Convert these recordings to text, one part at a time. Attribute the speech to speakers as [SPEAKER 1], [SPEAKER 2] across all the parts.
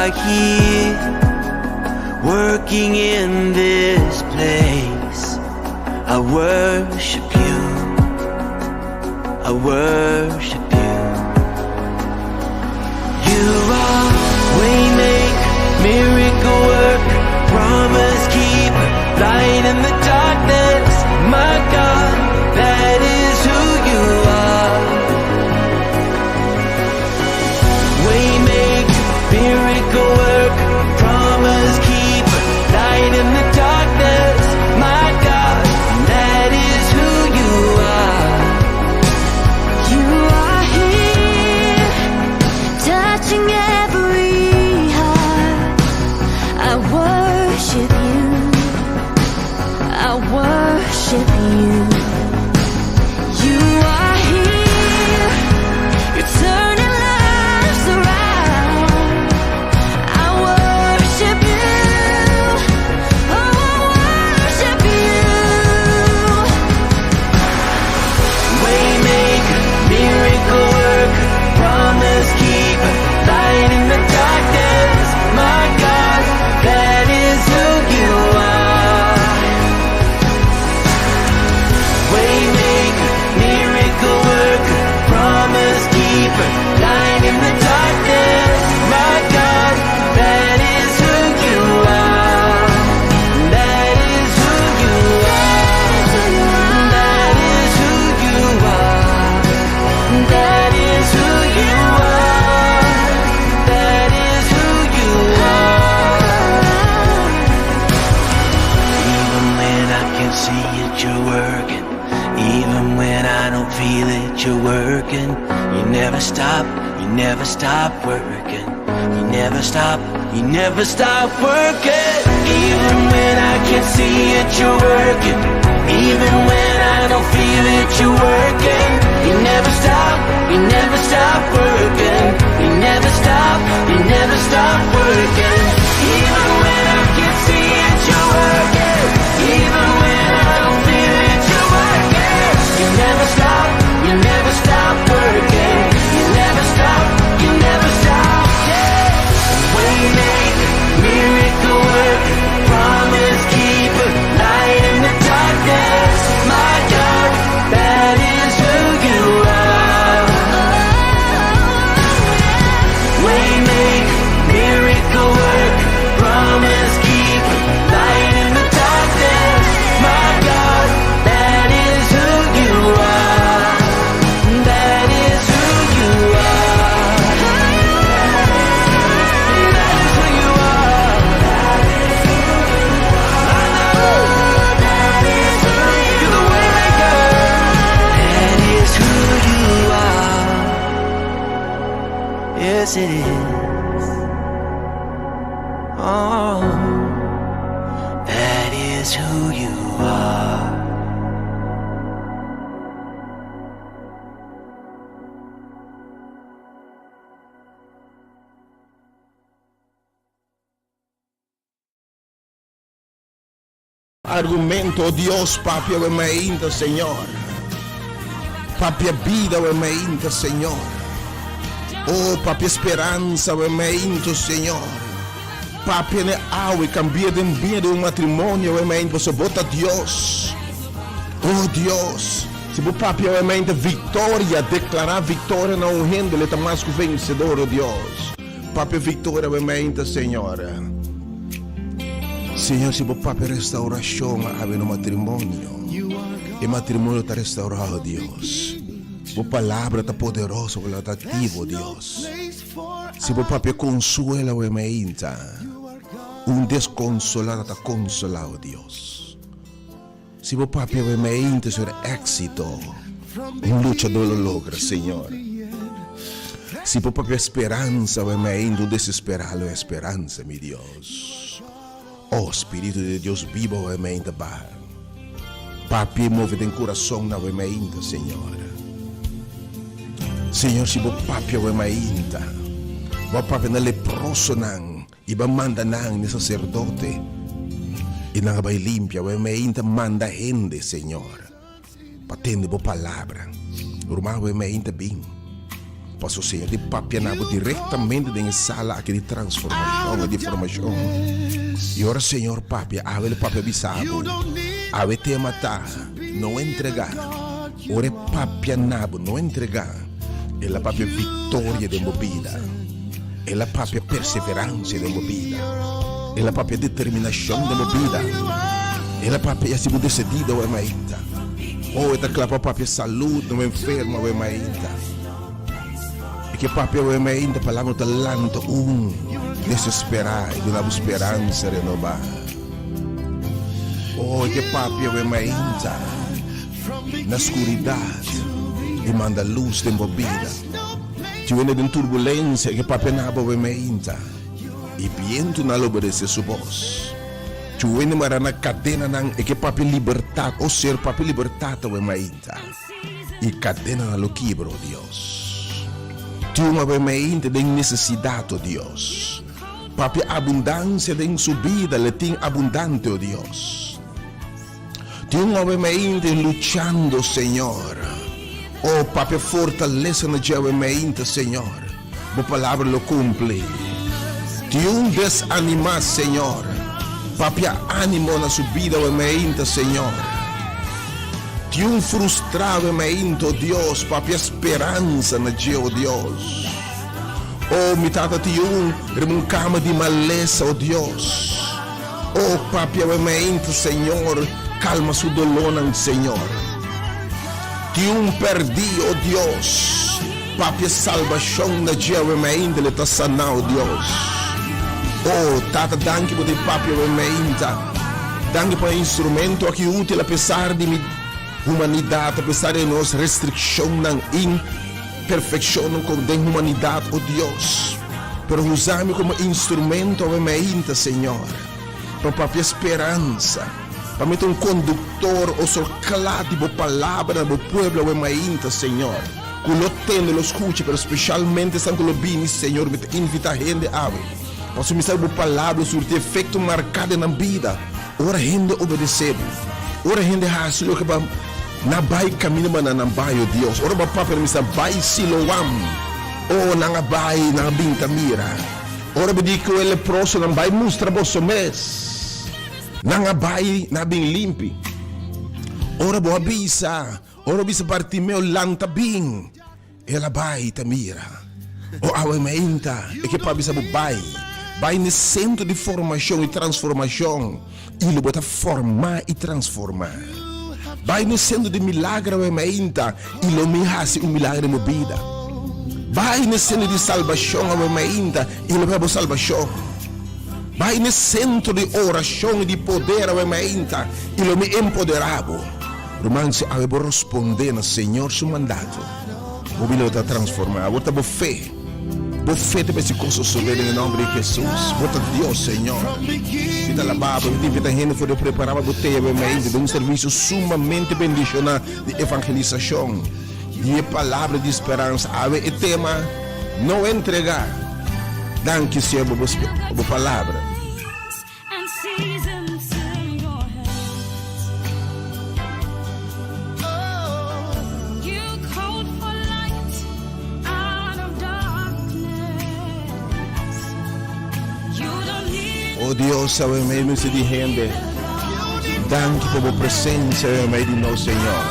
[SPEAKER 1] are here, working in this place. I worship you, I worship you. You are waymaker, miracle worker, promise keeper, light in the darkness. My God, that is who you are. Waymaker, miracle worker, promise keeper, light in the darkness. My God, that is who you are.
[SPEAKER 2] You are here, touching every heart. I worship you, I worship you. You are here, you're turning lives around. I worship you, oh I worship you.
[SPEAKER 1] Waymaker, miracle worker, promise keeper, light in the darkness. My God, that is who you are. Waymaker, miracle worker, promise keeper, light in the darkness. My God, that is who you are. That is who you are. That is who you are. That is who you are. That is who you are. Even when I can see it, you're working. Even when I don't feel it, you're working. You never stop, you never stop working. You never stop, you never stop working. Even when I can't see it, you're working. Even when I don't feel it, you're working. You never stop, you never stop working. You never stop, you never stop working. Even when I can't see it, you're working. Even when I don't feel it, you're working. You never stop, you never stop working. You never stop, you never stop, yeah. Waymaker, miracle worker, promise keeper, light in the darkness. My God, that is who you are. Waymaker, miracle worker, promise keeper, light in the darkness. My God, that is who you are. That is who you are. That is who you are. You're the waymaker. That is who you are. Yes, it is. Oh, that is who you are.
[SPEAKER 3] Argumento, Dios, papi, obviamente, Señor. Papi, vida, obviamente, Señor. Oh, papi, esperança, obviamente, Señor. Papi, ne awe, cambia de vida um matrimônio, obviamente, você bota Deus. Oh, Deus. Se o papi, obviamente, vitória, declarar vitória não rende, ele está mais que vencedor, oh Deus. Papi, vitória, obviamente, Senhor. Senhor, se o papi restauração ave no matrimônio, e matrimônio está restaurado, Deus. A palavra está poderosa, ela está ativa, Deus. Se o papi consuela, obviamente, desconsolado está consolado, Deus. Se o papi, obviamente, será êxito, luchador lo logra, Senhor. Se o papi esperança, obviamente, desesperado é esperança, meu Deus. Oh, Espírito de Deus vivo, obviamente, papi, move em coração, obviamente, Senhor. Senhor, se o papi, obviamente, o papi na leproso nang, iba manda nang ni sacerdote, e na vai limpia, obviamente, manda gente, Senhor. Patende bo palavra, urma, obviamente, bem. passou Senhor de papia nabo diretamente na sala aqui de transformação, de formação. E ora Senhor papia, ave papia bisabo, ave te matar, não entregar. Ora papia nabo, não entregar. É a papia vitória de movida. É a papia perseverança de movida. É a papia determinação de movida. É a papia sido decidida o emaita. Oh, é aquela papia saúde, não enferma o emaita. E que papia o emaita palavra talento desesperar e dar esperança renovar. Oh, que papia o emaita na escuridade e manda luz de movida. Ti vende in turbulência que papia na o emaita e viento na obedece su voz. Ti vende mara na cadena nang e que papia libertad ou ser papia libertad o emaita e cadena na lo quibro Deus. Ti uma emaita de necessidade, oh Deus. Papia abundância de subida le tem abundante, oh Deus. Ti uma emaita luchando, Senhor. Oh, papia fortaleza na tua emaita, Senhor. Bo palavra lo cumple. Ti desanimar, Senhor. Papia ânimo na subida o emaita, Senhor. Ti frustrado emaita, oh Deus. Papia esperança na tua, oh Deus. Oh, mitata ti remuncama de maleza, oh Deus. Oh, papia o emaita, Senhor. Calma su dolor, Senhor. Ti perdi, oh Deus. Papia salvação na tua emaita, le ta sana, oh Deus. Oh, tata, danke por te papia o emaita. Danke por instrumento aqui útil apesar de humanidade, apesar de nossa restrição na imperfeição como de humanidade, oh Deus. Pero usame como instrumento o emaita, Senhor. Para papia esperança. Para meter condutor ou só claro de palavra no pueblo o emaita, Senhor. Que lo tende, lo escute, pero especialmente San Colobini, Senhor, me invita a gente a ver. Para submeter a palavra sobre efeito marcado na vida. Ora gente obedecer. Ora gente hace lo que va na bai caminho mana na bai, oh Deus. Ora ba papa me sa bai Siloam. Oh na bai na bintamira. Ora be dico ele proso na bai mostra bosso mes. Na bai na bin limpi. Ora bo abisa. Ora bisa partimeo lanta bin. Ela bai tamira. Oh awe meinta. E que pa bisa bo bai. Bai no centro de formação e transformação. Ele bota formar e transformar. Vai no centro de milagre o emaita. Ele me hace milagre na vida. Vai no centro de salvação o emaita. Ele vai salvação. Vai no centro de oração e de poder o emaita. Ele me empoderado. Romance a responder no Senhor seu mandato. O bilhete está transformado. Bota boa fé. Boa fé te esse coisa sobre em nome de Jesus. Bota Deus, Senhor. Vida lavada, vida gente foi preparada para ter um serviço sumamente bendicional de evangelização, de palavra de esperança. Ave e tema não entregar. Danke Senhor por palavra. Oh Deus, sabe mesmo se de gente. Danke por a presença meio de nosso Senhor.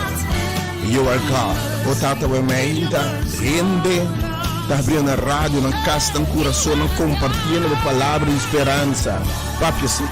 [SPEAKER 3] You are God. O tata o meio da gente. Está abrindo a rádio, na casa, no coração, compartilhando a palavra de esperança. Papi, assim.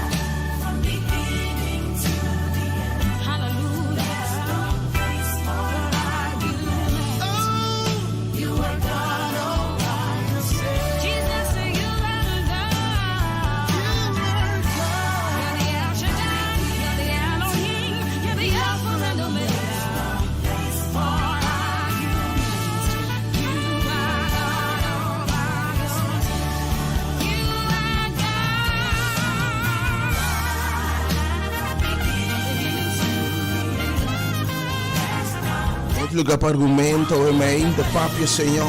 [SPEAKER 3] Lugar para argumento, obviamente, Papi, Senhor.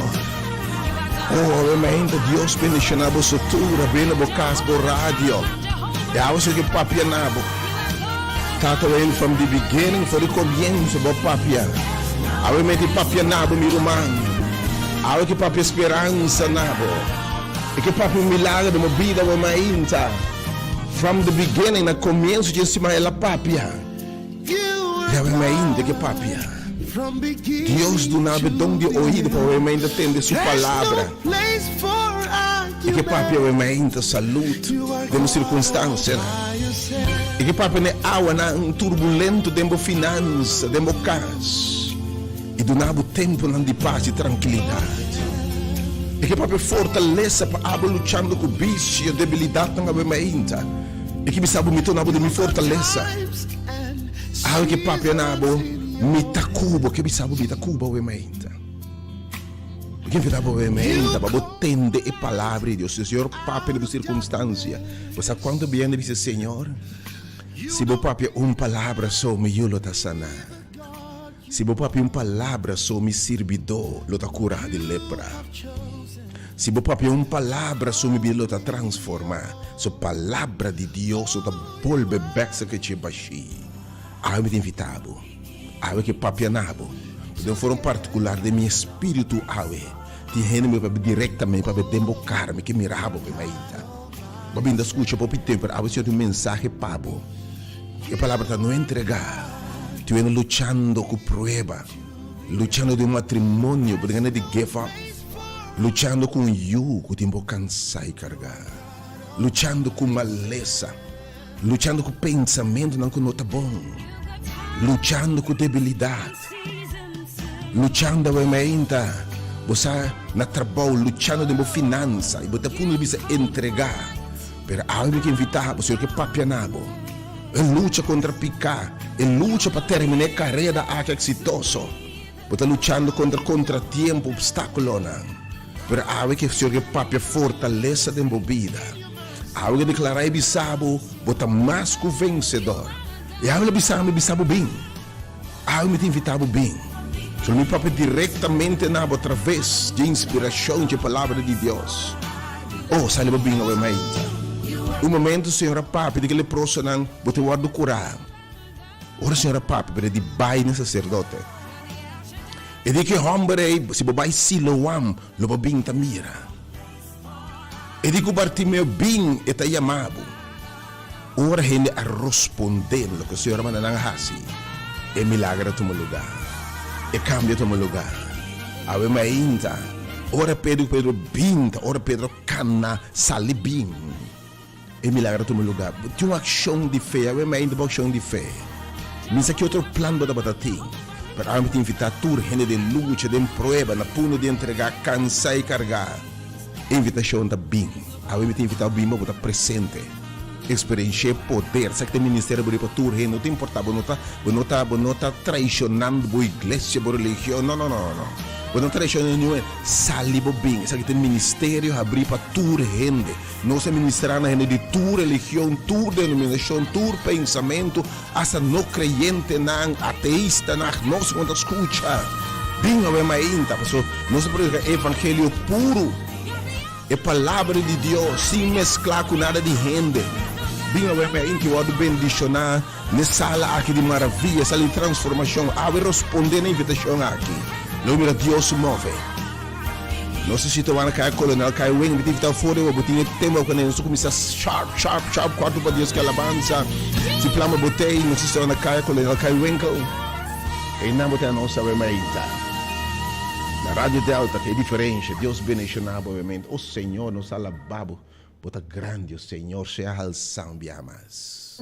[SPEAKER 3] Oh, obviamente, Deus bendicionar a sutura, bem na boca, por rádio. E a você que Papi nabo. Tato ele from the beginning, for the comienzo, bo Papi. Obviamente, Papi nabo, meu irmão. Awe que papi esperança nabo. E que papi milagre de uma vida o mainta. From the beginning, na começo de cima ela papia. Já o mainta que papia. Deus do nave dom de ouvido para o mainta entender sua palavra. E que papi o mainta saúde de uma circunstância. E que papi ne awa na um turbulento tempo finança, tempo caso. E do nabo tempo não de paz e tranquilidade. E que papi fortaleza para aba lutando com o bicho e a debilidade não abe mainta. E que me sabe me tornar de me fortaleza. Ah, que papi nabo me tacubo, que me sabe me tacuba o mainta. Que me dá o mainta, para tende a palavra de Deus. O Senhor papi de circunstância. Você quando viene dice Senhor, se o papi palavra só me yo lo ta sanar. Se o papi palavra só me servidor lo ta curar de lepra. Se o papi palavra só me lo ta transformar. So palavra de Deus o ta volve bexa que te baixi. Ah, me invitado. Ah, que papi anabo. De uma forma particular de meu espírito awe. Ti hene me diretamente para dembocar-me que mirabo que mainta. Babinda escuta por tempo, a você tem um mensagem pabo. E a palavra está não entregar. Tu vem lutando com prueba, lutando de um matrimônio, porque de give up, lutando com yugo, tempo cansar e carregar, lutando com maleza, lutando com pensamento não com nota bom, lutando com debilidade, lutando a mente, você na trabalho, lutando de uma finança, e você pode entregar, pero algo que invitar, você que papianabo. Ele luta contra picar, ele luta para terminar a carreira exitosa. Está lutando contra contratempo, obstáculo. Mas há que o Senhor que papi fortaleza de vida. Há que declarar que bisabo, bota mais que o vencedor. E há que bisabo bem. Há que invitado bem. Só me papi diretamente na através de inspiração de palavra de Deus. Oh, saliba bem ao mente. Um momento, senhora papi, de que leproso não bote guardo curar. Ora, senhora papi, para de bai no sacerdote. E de que homem, se babai siloam, lo babing tamira. E de que Bartimeu bing eta yamabo. Ora, hindi a responder lo que a senhora mananang hasi. E milagre tu lugar. E cambia tu lugar. Ave mainta. Ora Pedro binta. Ora Pedro cana salibing. E milagre tu lugar. Tem uma ação de fé, eu me ainda uma ação de fé. Mas aqui outro plano da batati. Para a gente invitar a tur, gente de luta, de prova, na puno de entregar, cansar e carregar. Invitação da BIM. A gente invitar o BIM para estar presente. Experiência poder. Sabe que tem ministério para tur, gente não tem importância. Não está traicionando a igreja, a religião. Não. Quando traicionando nenhum, salibo bem. Sabe que tem ministério abrir para tur gente. Não se ministrar na gente de tu religião, tu denominação, tu pensamento, hasta não creyente, não ateísta, não se conta escuta. Bem, não é mais ainda, não se pode evangelho puro. É palavra de Deus, sem mesclar com nada de gente. Bem, não é mais ainda que eu vou bendicionar nessa sala aqui de maravilha, sala de transformação. Eu vou responder na invitação aqui. Não mira Deus se move. Não sei se tu vai cair colonel, cair wing, me tive fora, eu botei tema quando eu começar sharp, quarto para Deus que alabança. Se plama botei, não sei se tu vai cair colonel, cair wing. E não botei a nossa vermelha. Na Rádio Delta que é diferente, Deus bendicionado obviamente. O Senhor nos alababo, bota grande o Senhor, se alçam biamas.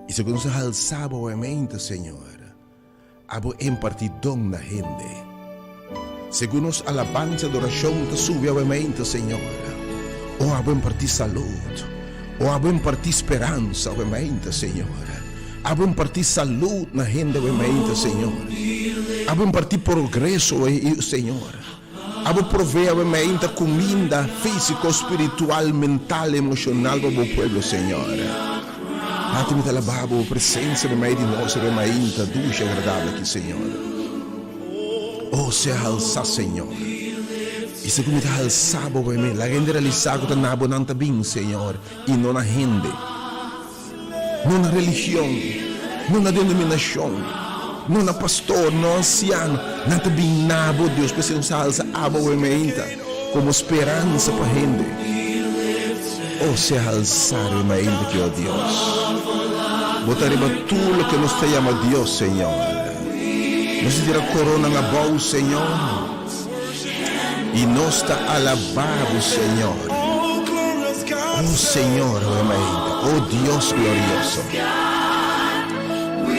[SPEAKER 3] E se nos alçava obviamente, Senhor, abo impartir dom na gente. Segundo nos alabanza de oração te sube obviamente, Senhor. Ou abo impartir saúde, ou abo impartir esperança obviamente, Senhor. Abo impartir saúde na gente obviamente, Senhor. Abo impartir progresso, Senhor. Abo prover obviamente comida física, espiritual, mental, emocional para o povo, Senhor. Atimi te alababo, presença de meio de nós, obviamente, dulce e agradável aqui, Senhor. Oh, se alça, Senhor. E se como te alçava, obviamente, la gente realizar que te nabo não está bem, Senhor. E não na gente, não na religião, não na denominação. não na pastor, não anciano, não te binabo, Deus, para ser salsa, aba o ementa, como esperança para a gente. Oh, se alçar o ementa que oh Deus. Botaremos tudo o que nos te llama Deus, Senhor. Nos tira corona na bolsa, Senhor. E nós está alabado, Senhor. Oh, Senhor, oh ementa, oh Deus glorioso.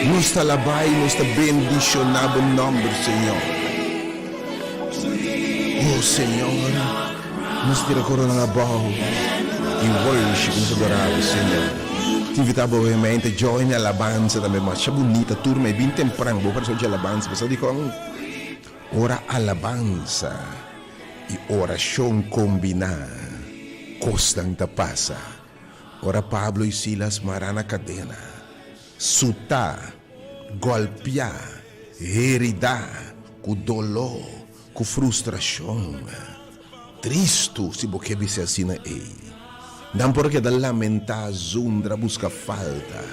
[SPEAKER 3] Nos está alabado e nos está bendicionado o nome do Senhor. Oh, Senhor, nos tira corona na bolsa. E worship, nos adoramos, Senhor. Te invitava ovviamente a join alabanza também, mas é bonita, turma, é bem temprano, vou para a alabanza, mas eu digo, ora alabanza e oração combinar, costam da passa. Ora Pablo e Silas marana cadena, sutar, golpear, heridar, com dolor, com frustração. Tristo se você visse assim na ei. Não porque da lamentar zundra busca falta.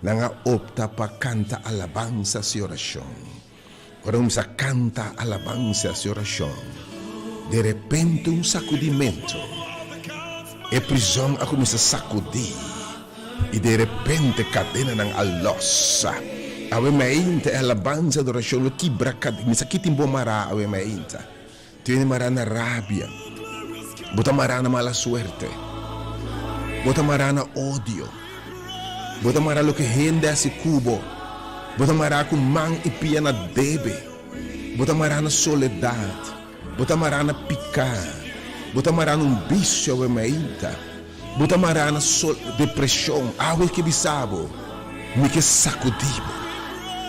[SPEAKER 3] Não opta para cantar alabança e oração. Ora se canta alabança e oração. De repente sacudimento. E prisão a começa a sacudir. E de repente cadena não alossa. Awe mainta alabança e oração. Lo quebra cadena. Me saquitim bom mará awe mainta. Tiene mará na rábia. Bota mará na mala suerte. Bota marana ódio. Bota marana lo que rende a esse cubo. Bota marana com mão e pia na debe. Bota marana soledade. Bota marana picar. Bota marana vício a meita. Bota marana depressão. Algo que bisabo. Me que sacudibo.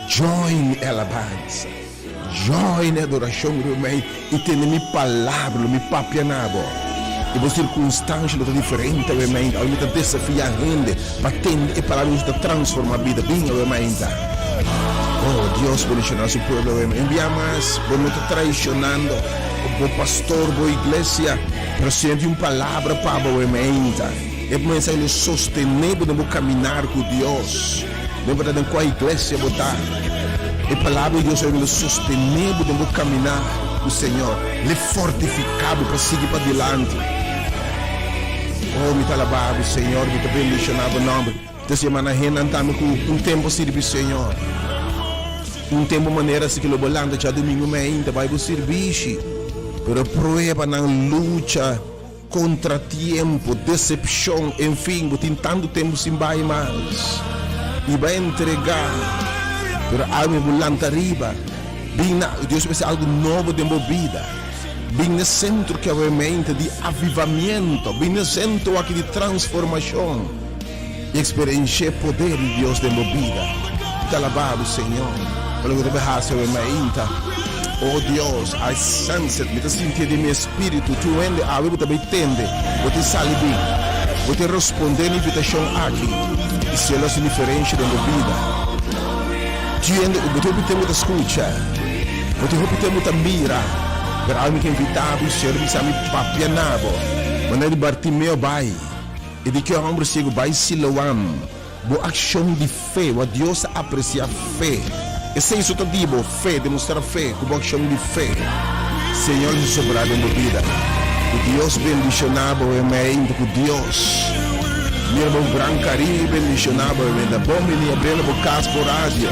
[SPEAKER 3] Join alabança. Join adoração do meio. E tem minha palavra, me papianabo. E você circunstância está diferente, obviamente. A gente desafia a gente, batendo e palavras da transforma a vida, bem, obviamente. Oh, Deus bendicionar seu povo, obviamente. Enviamos, vamos estar traicionando o pastor, a igreja, para sentir uma palavra para o obviamente. É para mensagem sostener, para caminhar com Deus. Não para dar com a igreja botar. E a palavra de Deus é sostener, para caminhar com o Senhor. Ele fortificado para seguir para adiante. Oh, me alabado, Senhor, me bendicionado o nome. Esta semana renantamos com tempo servir, Senhor. Tempo maneira assim que lo bolando já domingo ainda vai o serviço. Pero prueba na luta, contratempo, decepção, enfim, tem tanto tempo sem vai mais. E vai entregar. Pero algo bolando arriba. Deus vai ser algo novo de vida. Bem no centro que é o mente de avivamento, bem no centro aqui de transformação e experienciar o poder de Deus de minha vida. Te alabado, Senhor, pelo que deve fazer o mente. Oh Deus, I sense it, me te sentir de meu espírito, tu ende a ver, te entende, você sabe bem, você responder a invitação aqui, e se ela se diferente da minha vida. Tu ende, você tem muita escuta, você tem muita mira. Per almi che invitavo, serviço a mi papianavo. Quando ele Bartimeu vai, e de que o homem chega vai Siloam, boa ação de fé, o Deus aprecia fé. E se isso te digo, fé, demonstrar fé, com boa ação de fé. Senhor Jesus sobrado na vida. O Deus bendicionado é meio com Deus. Minha mão branca, bendicionado é da bom, minha abrindo o caso por rádio.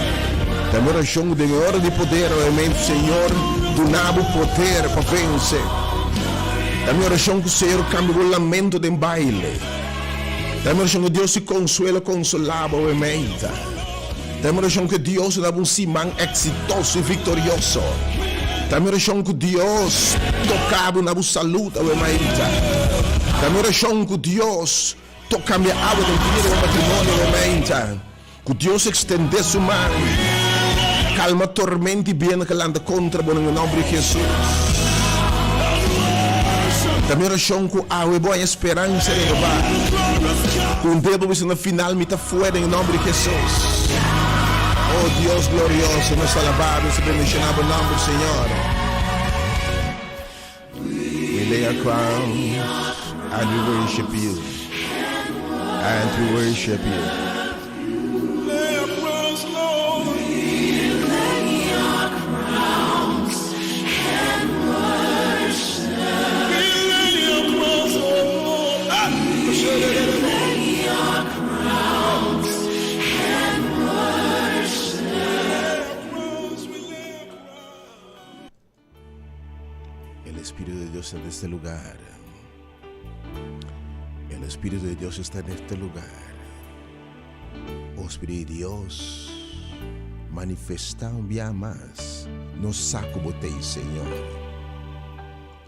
[SPEAKER 3] Da minha oração de hora de poder, é meio Senhor. Do nabo poder para vencer. Da minha oração que o Senhor cambia o lamento de baile. Da minha oração que Deus se consuela, consolava o ementa. Da minha oração que Deus dá um simão exitoso e vitorioso. Da minha oração que Deus tocava na saúde o ementa. Da minha oração que Deus toca a minha água do dinheiro do matrimônio o ementa. Que Deus estende sua mão. Calma tormento e bem que anda contra o nome de Jesus. Também oração com a boa esperança de levar. Com dedo no final me está fora em nome de Jesus. Oh Deus glorioso, nos alabamos e bendicionamos o nome do Senhor. We lay our crown and we worship you. And we worship you. Espíritu de Dios en este lugar. El Espíritu de Dios está en este lugar. Oh Espíritu de Dios, manifesta un día más. No saco botei, Señor.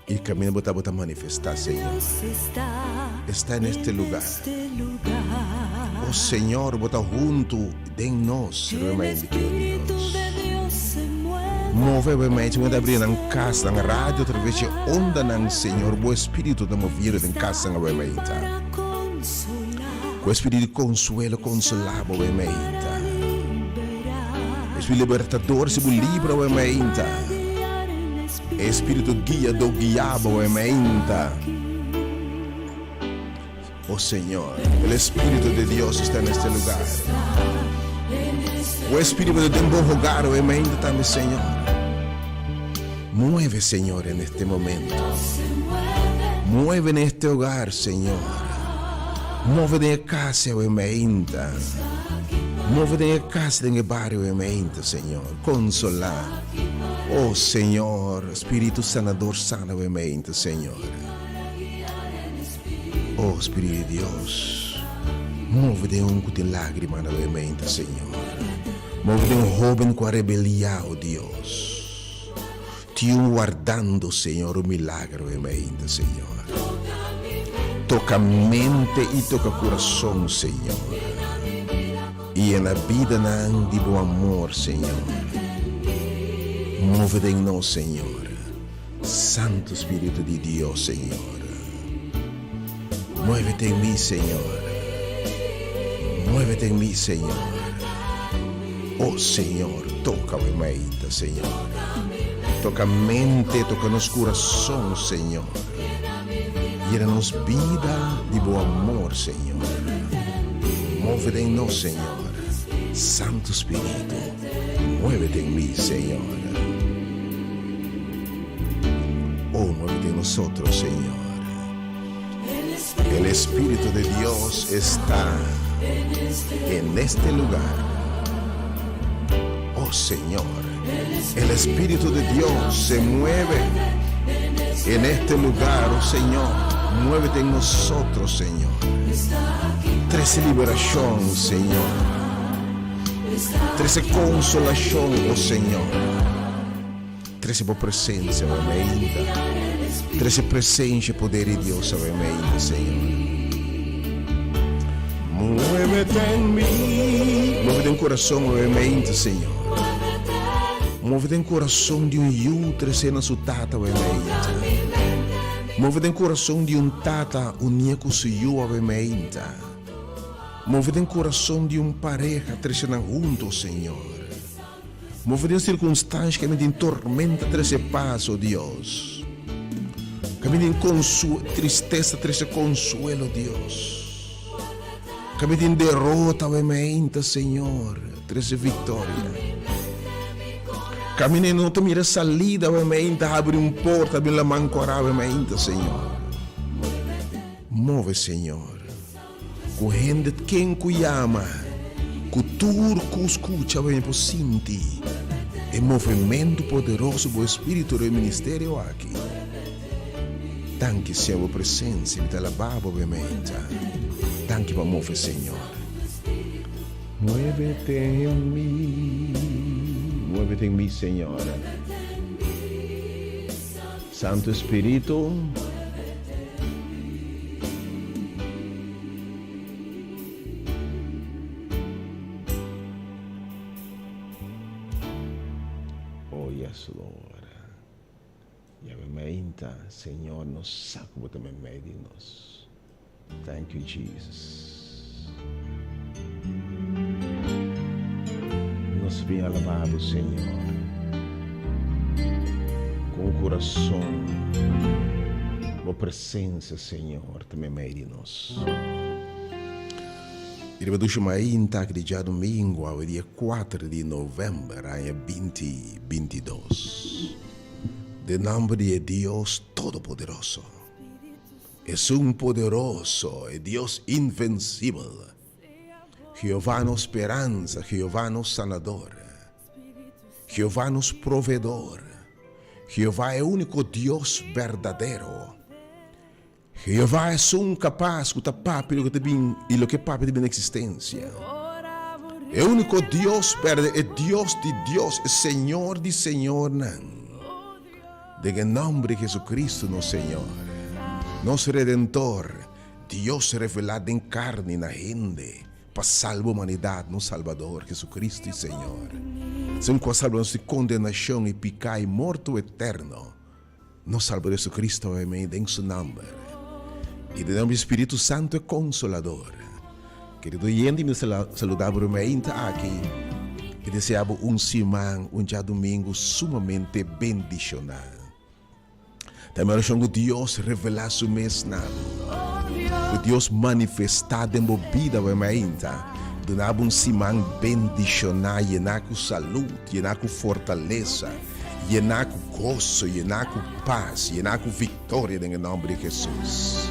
[SPEAKER 3] Y camino bota manifestar, Señor. Está en este lugar. Oh Señor, bota junto de nós, realmente, Dios. Move realmente, quando abrir na casa, na rádio, através de onda, Senhor, o Espírito da mover em casa, realmente. O Espírito de consuelo, consolar, realmente. O Espírito libertador, se livra, realmente. Espírito guia do guiabo, realmente. Oh Señor, el Espíritu de Dios está en este lugar. O Espíritu de Dios rogar, realmente también, Señor. Mueve, Señor, en este momento. Mueve en este hogar, Señor. Mueve en la casa, realmente. Mueve en la casa, en el barrio, realmente, Señor. Consolar. Oh Señor, Espíritu sanador, sana, realmente, Señor. Oh Espíritu de Dios, move de de lágrima na minha mente, Senhor. Move de jovem com a rebelião, oh Deus. Te guardando, Senhor, o milagre na minha mente, Senhor. Toca a mente e toca o coração, Senhor. E na vida de bom amor, Senhor. Move de nós, Senhor. Santo Espírito de Deus, Senhor. Muévete en mí, Señor. Muévete en mí, Señor. Oh, Señor, toca mi mente, Señor. Toca mente, toca nos corazón, Señor. Llena-nos vida de bom amor, Señor. Muévete en nos, Señor. Santo Espíritu, muévete en mí, Señor. Oh, muévete en nosotros, Señor. El Espíritu de Dios está en este lugar. Oh Señor, el Espíritu de Dios se mueve en este lugar, oh Señor. Muévete en nosotros, Señor. Trae liberación, Señor. Trae consolación, oh Señor. Trae por presencia, oh amém. Trae presencia, poder de Dios, obviamente, Señor. Muévete en mí. Muévete en corazón, obviamente, Señor. Muévete en corazón de youtre sendo su tata, obviamente. Muévete en corazón de tata unir com su yo, obviamente. Muévete en corazón de pareja trecendo juntos, Señor. Muévete en circunstâncias que me den tormenta, trece paz, oh Dios. Caminho em tristeza, triste consuelo, Deus. Caminho em derrota, obviamente, Senhor, triste vitória. Caminho em não ter salida, obviamente, abre porta, abre a mão coral, obviamente, Senhor. Move, Senhor. Correndo quem ama, cultura que escuta, obviamente, sinti. E movimento poderoso do Espírito do Ministério aqui. Danke sia a presença, me alababa, obviamente. Danke para mover, Senhor. Muévete en mí, Senhor. Santo Espírito. Oh, yes, Lord. Senhor, nos saco também meio de nós. Thank you, Jesus. Nos vem alabado, Senhor, com o coração, a presença, Senhor, também meio de nós. E depois de dia domingo, ao dia 4 de novembro, em 2022. De nombre de Dios Todopoderoso. Es un poderoso, es Dios invencible. Jehová nos esperanza, Jehová nos sanador. Jehová nos proveedor. Jehová é o único Deus verdadeiro. Jehová é um capaz de tapar pelo que tem e lo que papi tem na existência. É o único Deus verdadeiro, é Deus de Deus, é Senhor de Senhor. De nome de Jesucristo, nosso Senhor, nosso Redentor, Deus revelado em carne na gente, para salvar a humanidade, no Salvador, Jesucristo e Senhor. Sem qual salvação de condenação e pecado e morto eterno, no Salvador Jesucristo, amém, em seu nome. E de nome do Espírito Santo é Consolador. Querido oyente, me saludava aqui e desejava semana, dia domingo sumamente bendicional. Também oramos que Deus revelar seu mesnado. Que Deus manifestado em vida, donava semana bendicional, llenar com saúde, llenar com fortaleza, llenar com gozo, llenar com paz, llenar com vitória em nome de Jesus.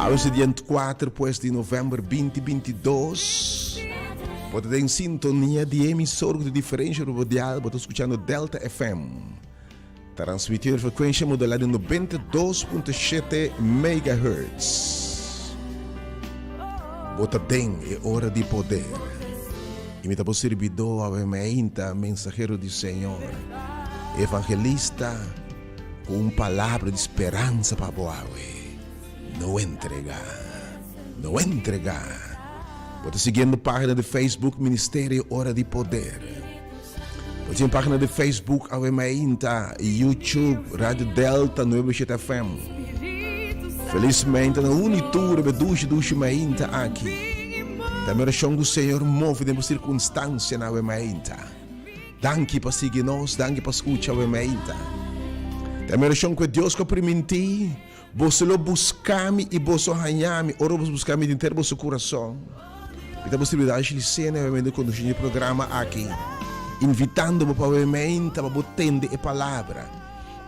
[SPEAKER 3] Hoje, dia 4 de novembro de 2022, você tem sintonia de emissor de diferença radial, você está escutando Delta FM, transmitindo frequência modulada em 92.7 MHz. Você tem hora de poder. E me dá servidor, mensageiro do Senhor, evangelista, com uma palavra de esperança para você. Não entregar. Você seguindo a página de Facebook Ministério Hora de Poder. Você tem a página de Facebook e YouTube Rádio Delta 97 FM. Felizmente na Unitura de duas mainta aqui. Também o Senhor move de uma circunstância na mainta. Danke para seguir nós, danke para escutar a mainta. Também o que Deus que permitir. Você lo buscar-me e você arranhar-me, ou você buscar-me de ter seu coração. E da possibilidade de ser, de conduzir o programa aqui, invitando-me para entender a palavra.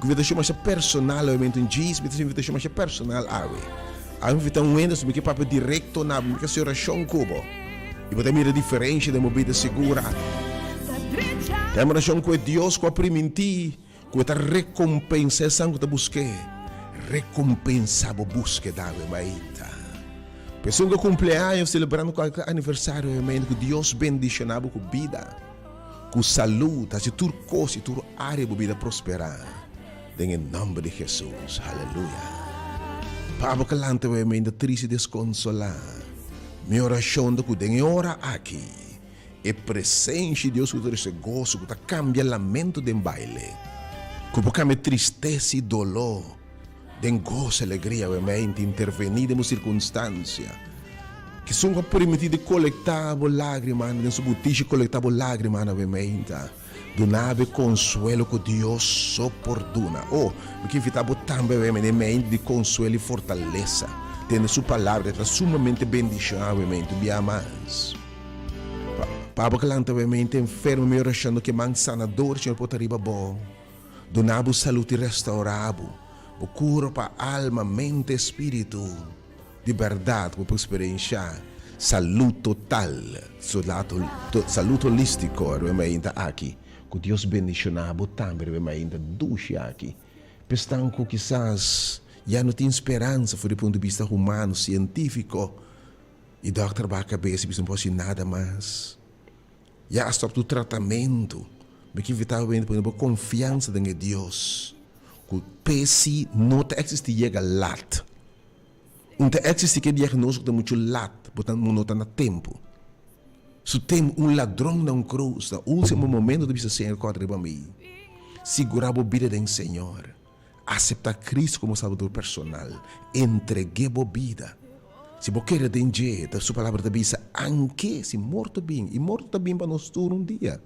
[SPEAKER 3] Invitação mais personal, invitação mais personal. A invitação é que papo direto na minha oração cubo. E você mira a diferença de uma vida segura. Tem uma oração que Deus que permitir, que está recompensando o que busquei. Recompensava a búsqueda da maíta. Pessoa que cumpleaños celebrando qualquer aniversário, que Deus bendicionava com vida, com saúde, assim tudo coisa, tudo área de vida prosperar. Em nome de Jesus, aleluia. Para que lante ainda triste e desconsolar, minha oração de que tem hora aqui, é presença de Deus que tem esse gozo, que cambia o lamento de baile, que cambia tristeza e dolor. Den gozo e alegria, obviamente, intervenir em uma circunstância que são permitidos coletar lágrimas, em sua botija coletar lágrimas, obviamente, donar consuelo que Deus oportuna. Que invitava também, obviamente, de consuelo e fortaleza, tendo sua palavra, é sumamente bendicionada, obviamente, bem mais. Para que lanta, obviamente, enfermo, me orando que man sanador, Senhor, pode arriba bom, donava saúde e restaurava. O cura para alma, mente e espírito de verdade, para experienciar saúde total, saúde holística, ainda aqui, que Deus bendicionava também, ainda ducha aqui. Pestanco quizás já não tem esperança, do ponto de vista humano, científico, e doctor vai a cabeça, não pode nada mais. Já está o tratamento, mas que invitava a confiança em Deus. Que pesi não existe chega lat. Não existe que diagnóstico de muito lat, portanto não está no tempo. Se tem ladrão na cruz, no último momento de vida Senhor contra mim, segurar a vida do Senhor, aceitar Cristo como Salvador personal, entreguei a vida. Se você quer entender a sua palavra de vida, anche se morto bem, e morto bem para nós todos dia.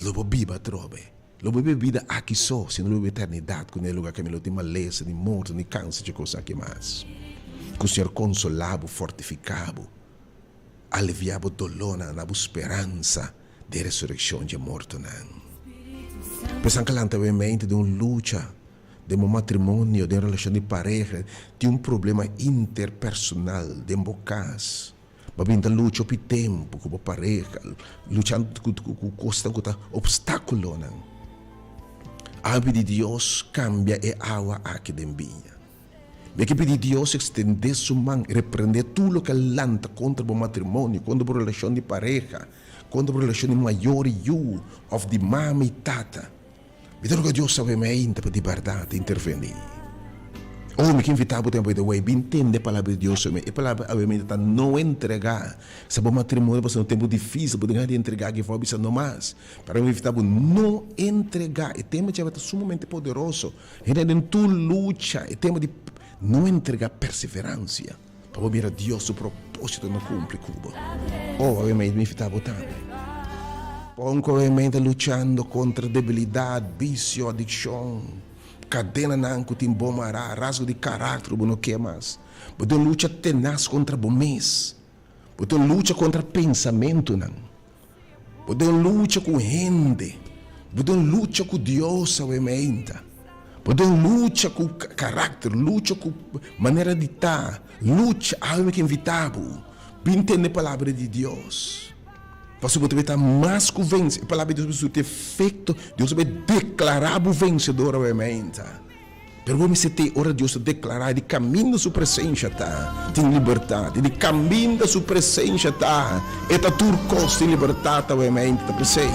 [SPEAKER 3] Lobo biba trobe. Lo bebe vida aqui só, se não lo eternidade, com o lugar que me lo tem maleza, nem morte, nem câncer, de coisa que mais. Que o Senhor consolava, fortificava, aliviava o dolor, na esperança de ressurreição de morto. Pensando que lá também de uma luta, de um matrimônio, de uma relação de pareja, de um problema interpersonal, de um bocas. Mas ainda luta por tempo, com a pareja, lutando com coisa, com obstáculo. água de Deus cambia e água aqui dembinha. Me que pedir Deus estender sua mão e repreender tudo que lanta contra o matrimônio, contra a relação de pareja, contra a relação de maior e you, of de mama e tata. Me que Deus sabe me para de verdade intervenir. Oh, me que invitar o tempo de way, entender a palavra de Deus, e a palavra está não entregar. Sabe o matrimônio vai ser um tempo difícil, porque não entregar que vai ser não mais. Para me invitar não entregar, e tema que é sumamente poderoso. E nem tu luta, e tema de não entregar perseverança. Para ver a Deus o propósito não cumpre cubo. Oh, me invitar a também. Poncomente lutando contra debilidade, vício, adicção. Cadena nanco timbomará, rasgo de caráter, não quer mais. Você luta tenaz contra o mês. Você luta contra pensamento, não. Você luta com gente. Você luta com Deus, obviamente. Você luta com caráter, luta com maneira de estar, luta algo que é invitável. Entender a palavra de Deus. Você vai estar mais que vencedor. A palavra de Deus vai ter feito. Deus vai declarar o vencedor, obviamente. Pero vamos ter hora de Deus declarar de caminho da sua presença, tá? Tem liberdade. De caminho da sua presença, tá? E tá turcos tem liberdade, obviamente, tá presente.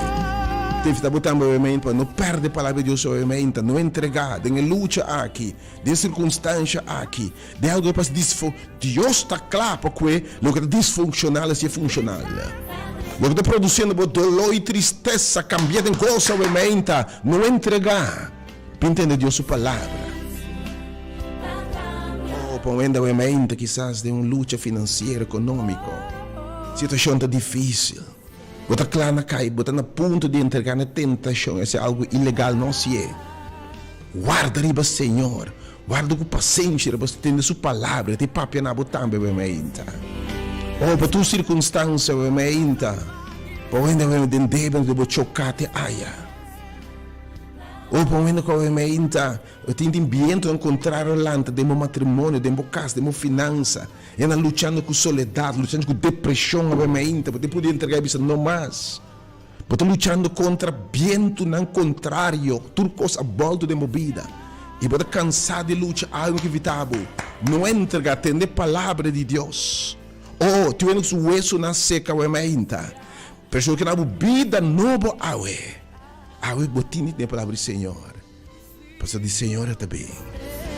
[SPEAKER 3] Tem que estar botando, obviamente, para não perder a palavra de Deus, obviamente, não entregar, de luta aqui, de circunstância aqui, de algo para Deus está claro porque o que é disfuncional é funcional. O que está produzindo dolor e tristeza, cambiar de coisa, obviamente, não entregar. Entende Deus sua palavra. Oh, obviamente, quizás de uma luta financeira, econômica, situação está difícil. Bota claro na cai, bota na ponto de entregar na tentação, isso é algo ilegal, não se é. Guarda riba, Senhor, guarda com paciência, para entender sua palavra, te papia na botambe, obviamente. Oh, para tua circunstância, obviamente, para onde eu devo chocar-te, aia. Oh, para onde obviamente, eu tenho ambiente de encontrar o lante, de meu matrimônio, de meu casa, de minha finança, e anda lutando com soledade, lutando com depressão, obviamente, para poder entregar isso não mais. Para lutando contra vento, não contrário, tudo coisa a volta de minha vida. E para cansar de lutar, algo que evitável, não entregar, atender a palavra de Deus. Oh, tu vês o hueso na seca, obviamente. Pessoa que na vida nova, awe botini tem a palavra do Senhor. Pastor de Senhor também.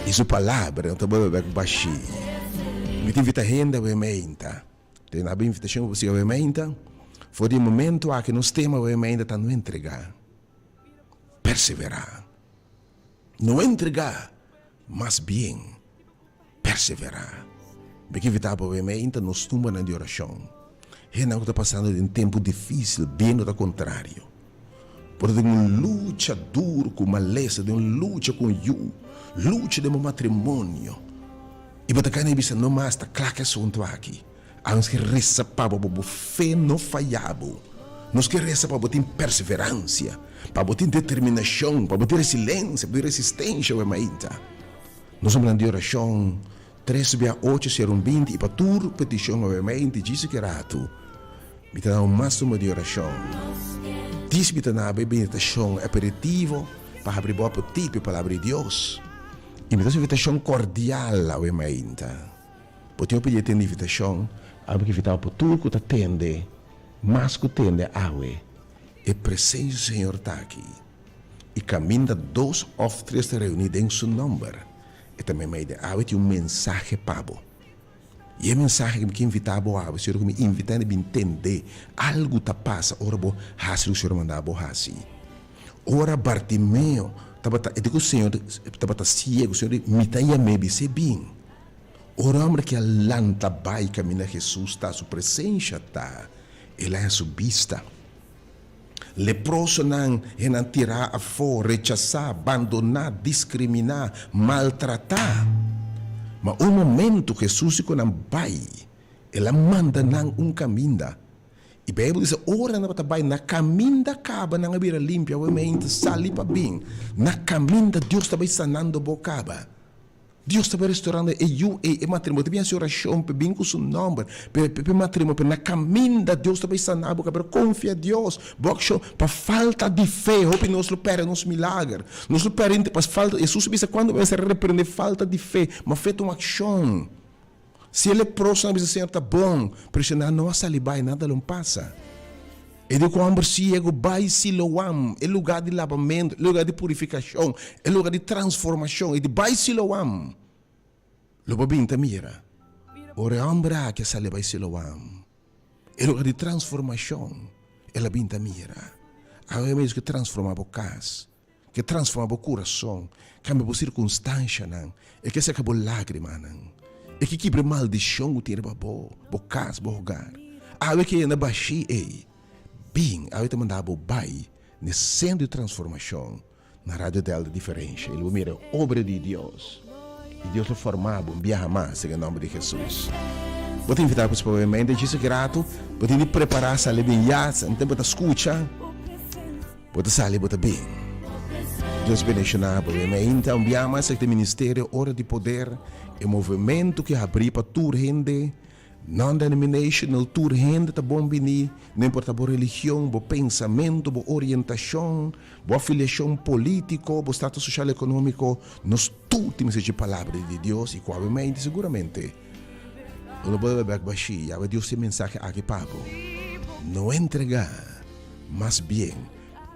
[SPEAKER 3] E sua palavra não está baixinho. Me invita a renda, obviamente. Tem uma invitação para você, obviamente. Foi de momento que nós temos, obviamente, está não entregar. Perseverar. Não entregar, mas bem perseverar. Me invita, obviamente, nós tumbamos na oração. E não está passando de um tempo difícil, bem ao contrário. Porque de uma luta dura com maleza, de uma luta com you, luta de um matrimônio. E para cá não mais está claro que é assunto aqui. Nós que reza para o fé não falhável. Nós que reza para ter perseverança, para ter determinação, para ter resiliência, para ter resistência, obviamente. Nós somos na oração 3/8/20 e para tua petição, obviamente, disse que era tu. Me dá um máximo de oração. Diz-me na meditação aperitivo para abrir o apetite para a palavra de Deus. E me dá uma invitação cordial, obviamente. Porque eu pedi ter uma invitação, algo que invitar para tudo que atende, mas que atende, e presença do Senhor está aqui. E caminha 2 ou 3 reunidos em seu nome. E também me dá um mensagem para você. E a mensagem que invitava o Senhor me invitando a entender algo que passa, ora o Senhor mandava o Hassi. Ora Bartimeu, eu digo o Senhor, estava cego, o Senhor me está me ser bem. Ora homem que a lanta vai caminhar Jesus está, a sua presença está, ele é a sua vista. Leproso não tirar a fora, rechazar, abandonar, discriminar, maltratar. Mas um momento Jesus se vai, ela manda um caminho. E a Bíblia diz, ora não vai na caminho acaba, não vira limpa, obviamente, sali para bem. Na caminho Deus está sanando a boca. Deus está restaurando e matrimônio. Tem a oração, para bem com o nome, para matrimônio, para na caminho da Deus também está na boca, para confiar em Deus. Para falta de fé, hope nós lo perde, nos milagre. Nós lo perde, para falta, Jesus disse quando vai se repreender falta de fé, mas feito uma ação. Se ele é próximo, diz Senhor, está bom, pressionar não salibai, nada não passa. E de quando ciego vai Siloam, é lugar de lavamento, é lugar de purificação, é lugar de transformação. E de vai Siloam, logo bem mira. Ore ambra que sale vai Siloam, é lugar de transformação, ela bem mira. Há mesmo que transforma a casa, que transforma o coração, cambia a circunstância, e que se acabou lágrima, e que quebra maldição o ter babo, o casa, o lugar. Há que na baixi bem, a gente mandava o bai nesse centro de transformação na rádio dela diferente. Ele mira obra de Deus. E Deus o formava um dia mais, em nome de Jesus. Vou te invitar para os provavelmente, disse grato, vou te preparar a sair bem, não tem para escutar, vou te sair, vou te bem. Deus bendiga, então, um dia mais, este ministério, hora de poder, é movimento que abre para toda gente. Non-denominational tour gente tá bom bini, não importa a religião, o pensamento, a orientação, a afiliação política, o status social econômico, nós tudo temos a palavra de Deus e provavelmente, seguramente, não pode ver baixi, a Deus tem mensagem aqui papo, não entregar, mas bem,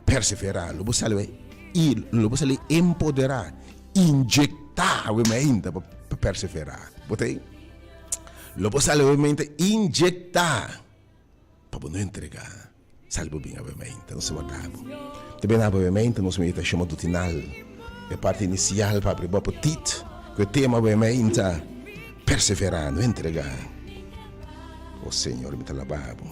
[SPEAKER 3] perseverar, lo você empoderar, injectar, para perseverar, botei? Lo può ovviamente injectar para não entregar. Salvo bem, ovviamente, não se va a cabo. Também, ovviamente, nós meditazione matinal, a parte inicial para abrir o petit, que o tema, ovviamente, perseverar, não entregar. O Senhor me alabado.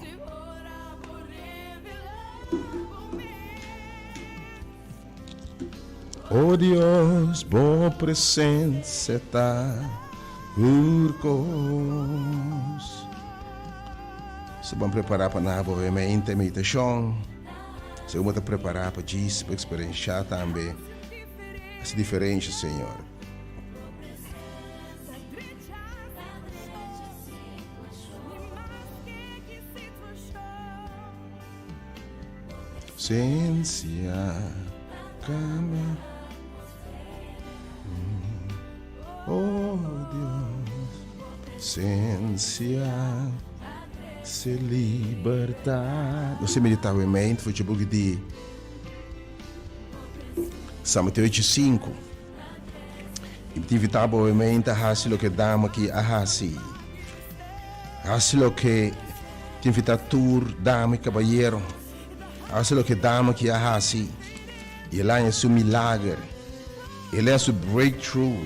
[SPEAKER 3] Oh Deus, boa presença está. Urcos. Se vamos preparar para nada, obviamente, meditação. Se vamos preparar para isso, para experienciar também essa diferença, Senhor. Ciência, cama. Oh Deus, ciência, se libertar. Você meditava em mente, foi tipo de Salmo 85. E te invitava em mente a fazer o que damos aqui a fazer. Fazer o que te invita tur, dama e cavalheiro. Fazer o que damos aqui a fazer. E lá é seu milagre. Ele é seu breakthrough.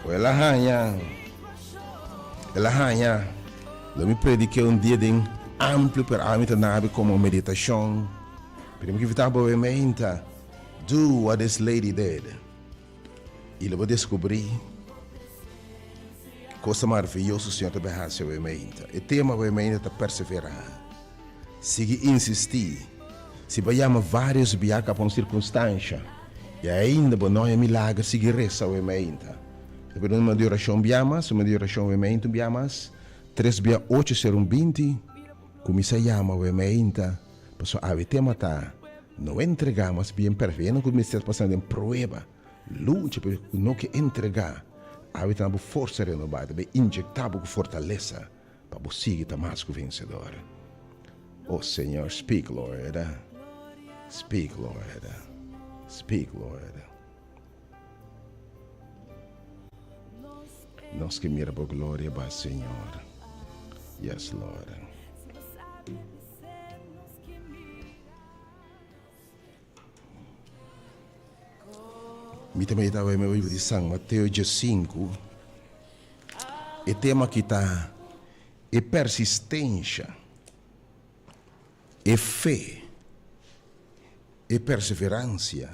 [SPEAKER 3] Ela ranha. Eu me prediquei dia de amplo para a minha nave como meditação. Para me evitar obviamente do what this lady did. E eu vou descobrir que coisa maravilhosa o Senhor também faz obviamente. E tema obviamente é perseverar. Seguir insistir. Se vayamos vários viagens para uma circunstância e ainda não é milagre seguir essa obviamente. Depois uma de oração biamas, uma de oração obviamente biamas, 3/8/20, começa a chamar obviamente, pessoal a tema tá, não entregamos bem perfeito, não começa passando em prova, luta para não que entregar, a vida na força renovada, bem injetar com fortaleza, para você seguir mais que vencedor. Oh Senhor, speak Lord, speak Lord, speak Lord. Nós que mira por glória para o Senhor. Yes, Lord. Me também estava em livro de São Mateus 5. E tema que está é persistência, é fé, é perseverança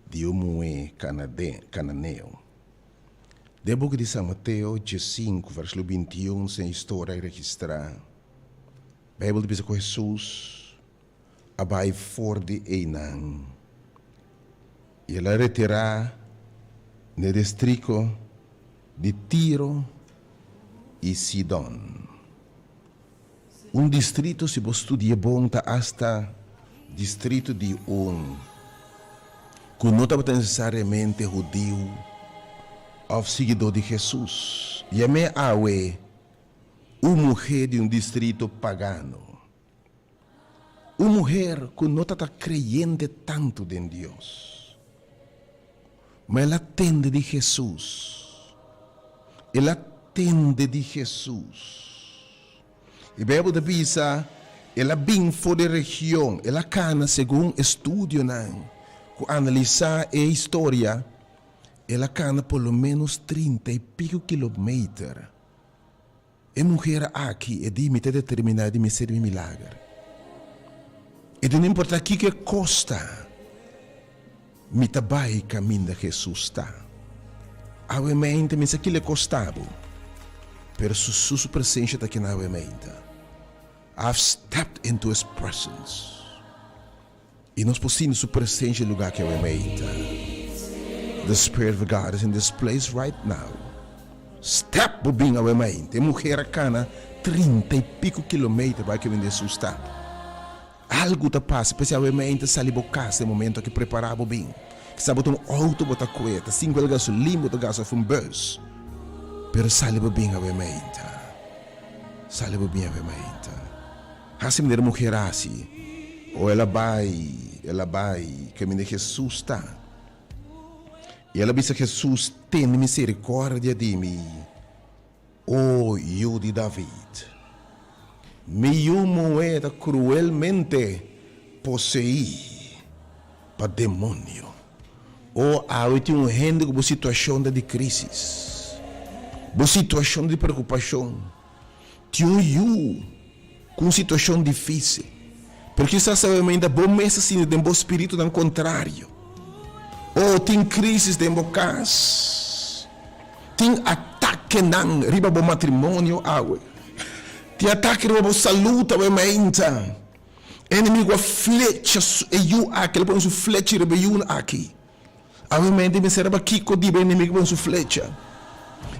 [SPEAKER 3] de cananeu. De book de São Mateus 5, versículo 21, sem história registrar. A Bíblia diz que Jesus abai for de Einan. E ela retirar no distrito de Tiro e Sidon. Distrito se você estudia bom hasta distrito de que não estava necessariamente judeu ou seguidor de Jesus. E a minha awe, uma mulher de distrito pagano. Uma mulher que não está creyente tanto em Deus. Mas ela atende de Jesus. Ela atende de Jesus. E a Bíblia diz, ela vem fora da região. Ela cana, segundo estudo, que analisar a história, ela cana pelo menos 30 e pico quilômetros. E mulher aqui, e de me determinada de me ser milagre. E não importa aqui que custa, me trabalha caminho de Jesus está. A mente me que lhe custava, pero sua presença está aqui na mente. I've stepped into His presence. E nós possuímos sua presença no lugar que é a mente. The Spirit of God is in this place right now. Step por bem a mente. Mulher cana 30 e pico quilômetros para que me assustar. Algo te passa, especialmente se ali bocasse no momento que preparava bem. Que sabe um auto bota coeta, 5 gasolina bota gasolina from bus. Pero sale bem a mente. Sale bem a mente. Assim a mulher assim. Ou ela vai, caminho de Jesus está. E ela diz que Jesus tem misericórdia de mim. Oh, eu de David. Minha moeda cruelmente possuí para demônio. Ou há um gente com situação de crise, uma situação de preocupação. Eu com situação difícil. Porque você sabe ainda bom mês assim, de bom espírito ao contrário. Ou tem crises de casa. Tem ataque não, riba bom matrimônio, água. Tem ataque riba bom saúde, a mente. Inimigo a flecha, e eu aquele põe sua flecha riba eu aqui. A mente me será aqui com o inimigo põe sua flecha.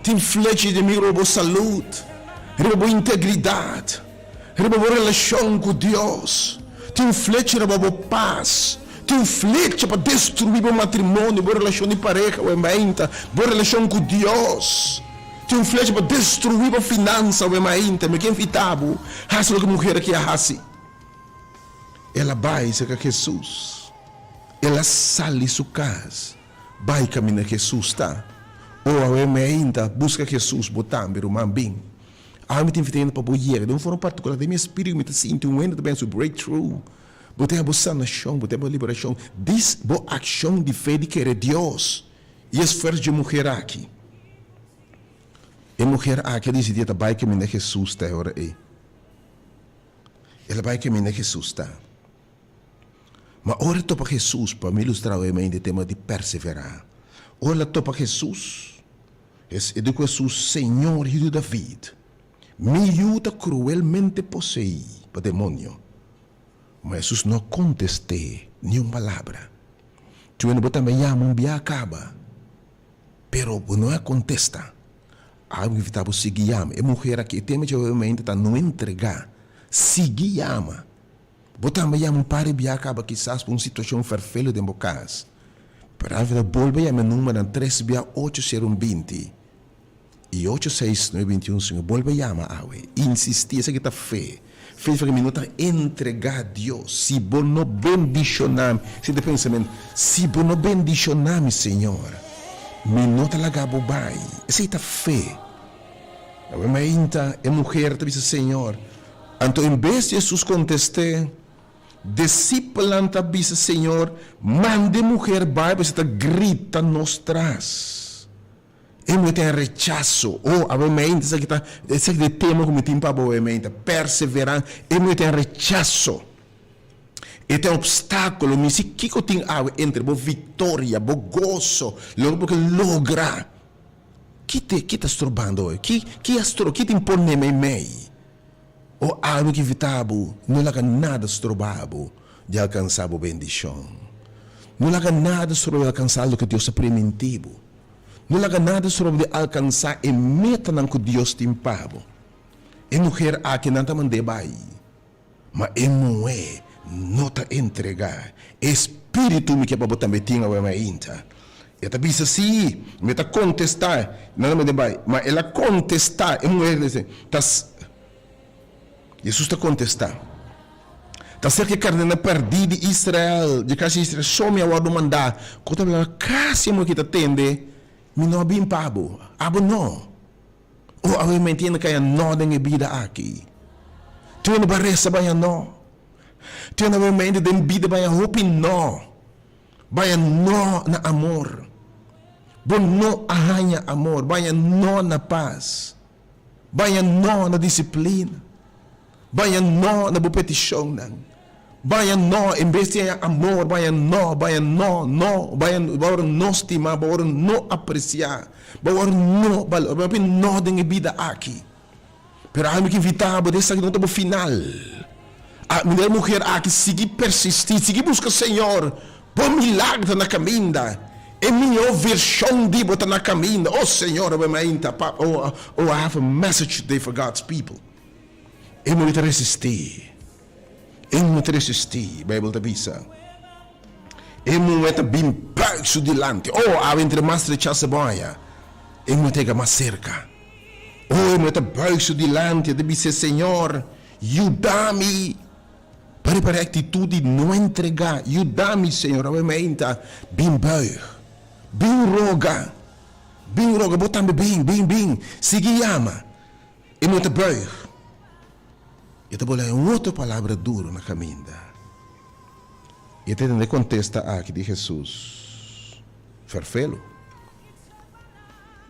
[SPEAKER 3] Tem flecha de inimigo riba bom saúde, riba bom integridade, riba bom relação com Deus. Tem flecha para a paz. Tem flecha para destruir o matrimônio, a relação de pareja, a relação com Deus. Tem flecha para destruir a finança, mas quem fitabo, hace o que a mulher aqui hace. Ela vai ser com Jesus. Ela sai de sua casa, vai caminhar Jesus, tá? Ou a busca Jesus, botar o bem. A me tem feito para boiar, de uma forma particular, de meu espírito me sinto também sobre breakthrough. Botei a sanação, botei a liberação. Diz boa ação de fé de querer Deus e esforço de mulher aqui. E mulher aqui decidiu que vai caminhar Jesus tá agora aí. Ela vai caminhar Jesus tá. Mas ora topa Jesus para me ilustrar o de tema de perseverar. Ora topa Jesus. É de Jesus Senhor de David. Miúda cruelmente possuí para demônio. Mas Jesus não contestou nenhuma palavra. Tu não também chama acaba. Pero não contesta. Algo que estava seguir ama. É mulher aqui tem que realmente não entregar. Seguir ama. Botamos chama para acaba quizás por uma situação ferfelha de bocas. Para a vida volve a número 3-8-0-20. E 86921 volve a chamar a insistir, essa que está fé. Fé para que me nota entregar a Deus. Se você não bendicionar, se de pensamento, se você não bendicionar, Senhor, me nota lá gabo bai. Essa está fé. A mãe é mulher, te diz Senhor. Então, em vez de Jesus contestar, discípula te diz Senhor, mande mulher bai, você está grita nos traz. E me tem rechaço, ou a mente, esse que tema como tem para a mente, perseverar, e me tem rechaço. E tem obstáculo, me se que tem entre a vitória, o gozo, logo que logra. Que te estorbando hoje? Que te impõe em mim? Ou algo que evitava, não há nada estorbado de alcançar a bendição. Não há nada sobre alcançar o que Deus é preventivo. não laga nada sobre de alcançar a meta que Deus tem pabo. E mulher aqui não está mandando vai. Mas é mulher não está entregar. Espírito me que para botar metinha vai mais inta. E tá bisa assim, me tá contestar, não me vai, mas ela contestar, é mulher diz, Jesus está contestar. Tá certo que carne perdi de Israel, de casa Israel, só me award mandar, quando ela casi mo kita tende, me não bem pabo, abo não. O awe mentira que não tem vida aqui. Tu não barresa banha não. Tu não vai mente tem vida banha hope não. Banha não na amor. Bon não arranha amor, banha não na paz. Banha não na disciplina. Banha não na petição não. Banha não em vez de amor, banha não, banha não estimar, banha não apreciar. Bahwa no, tapi no dengan vida aqui. Pero kami invitado dessa que não está final. A mulher aqui seguir persistir, seguir buscar Senhor, por milagre na caminha. É minha versão de botar na caminha. Oh Senhor, I have a message today for God's people. É muito resistir. É muito resistir. Bible te bisa. É muito bem passo dilante. Oh, a entre mais rechaça boia. E me tega mais cerca. Oh, me buiso dilante de dizer, Senhor, ajuda-me para a atitude de não entregar. Ajuda-me, Senhor, a minha bem buig, bem roga, bota-me bem, siga ama. E me buig. E te bolei outra palavra dura na caminha. E te tende contesta aqui de Jesus. Ferfelo.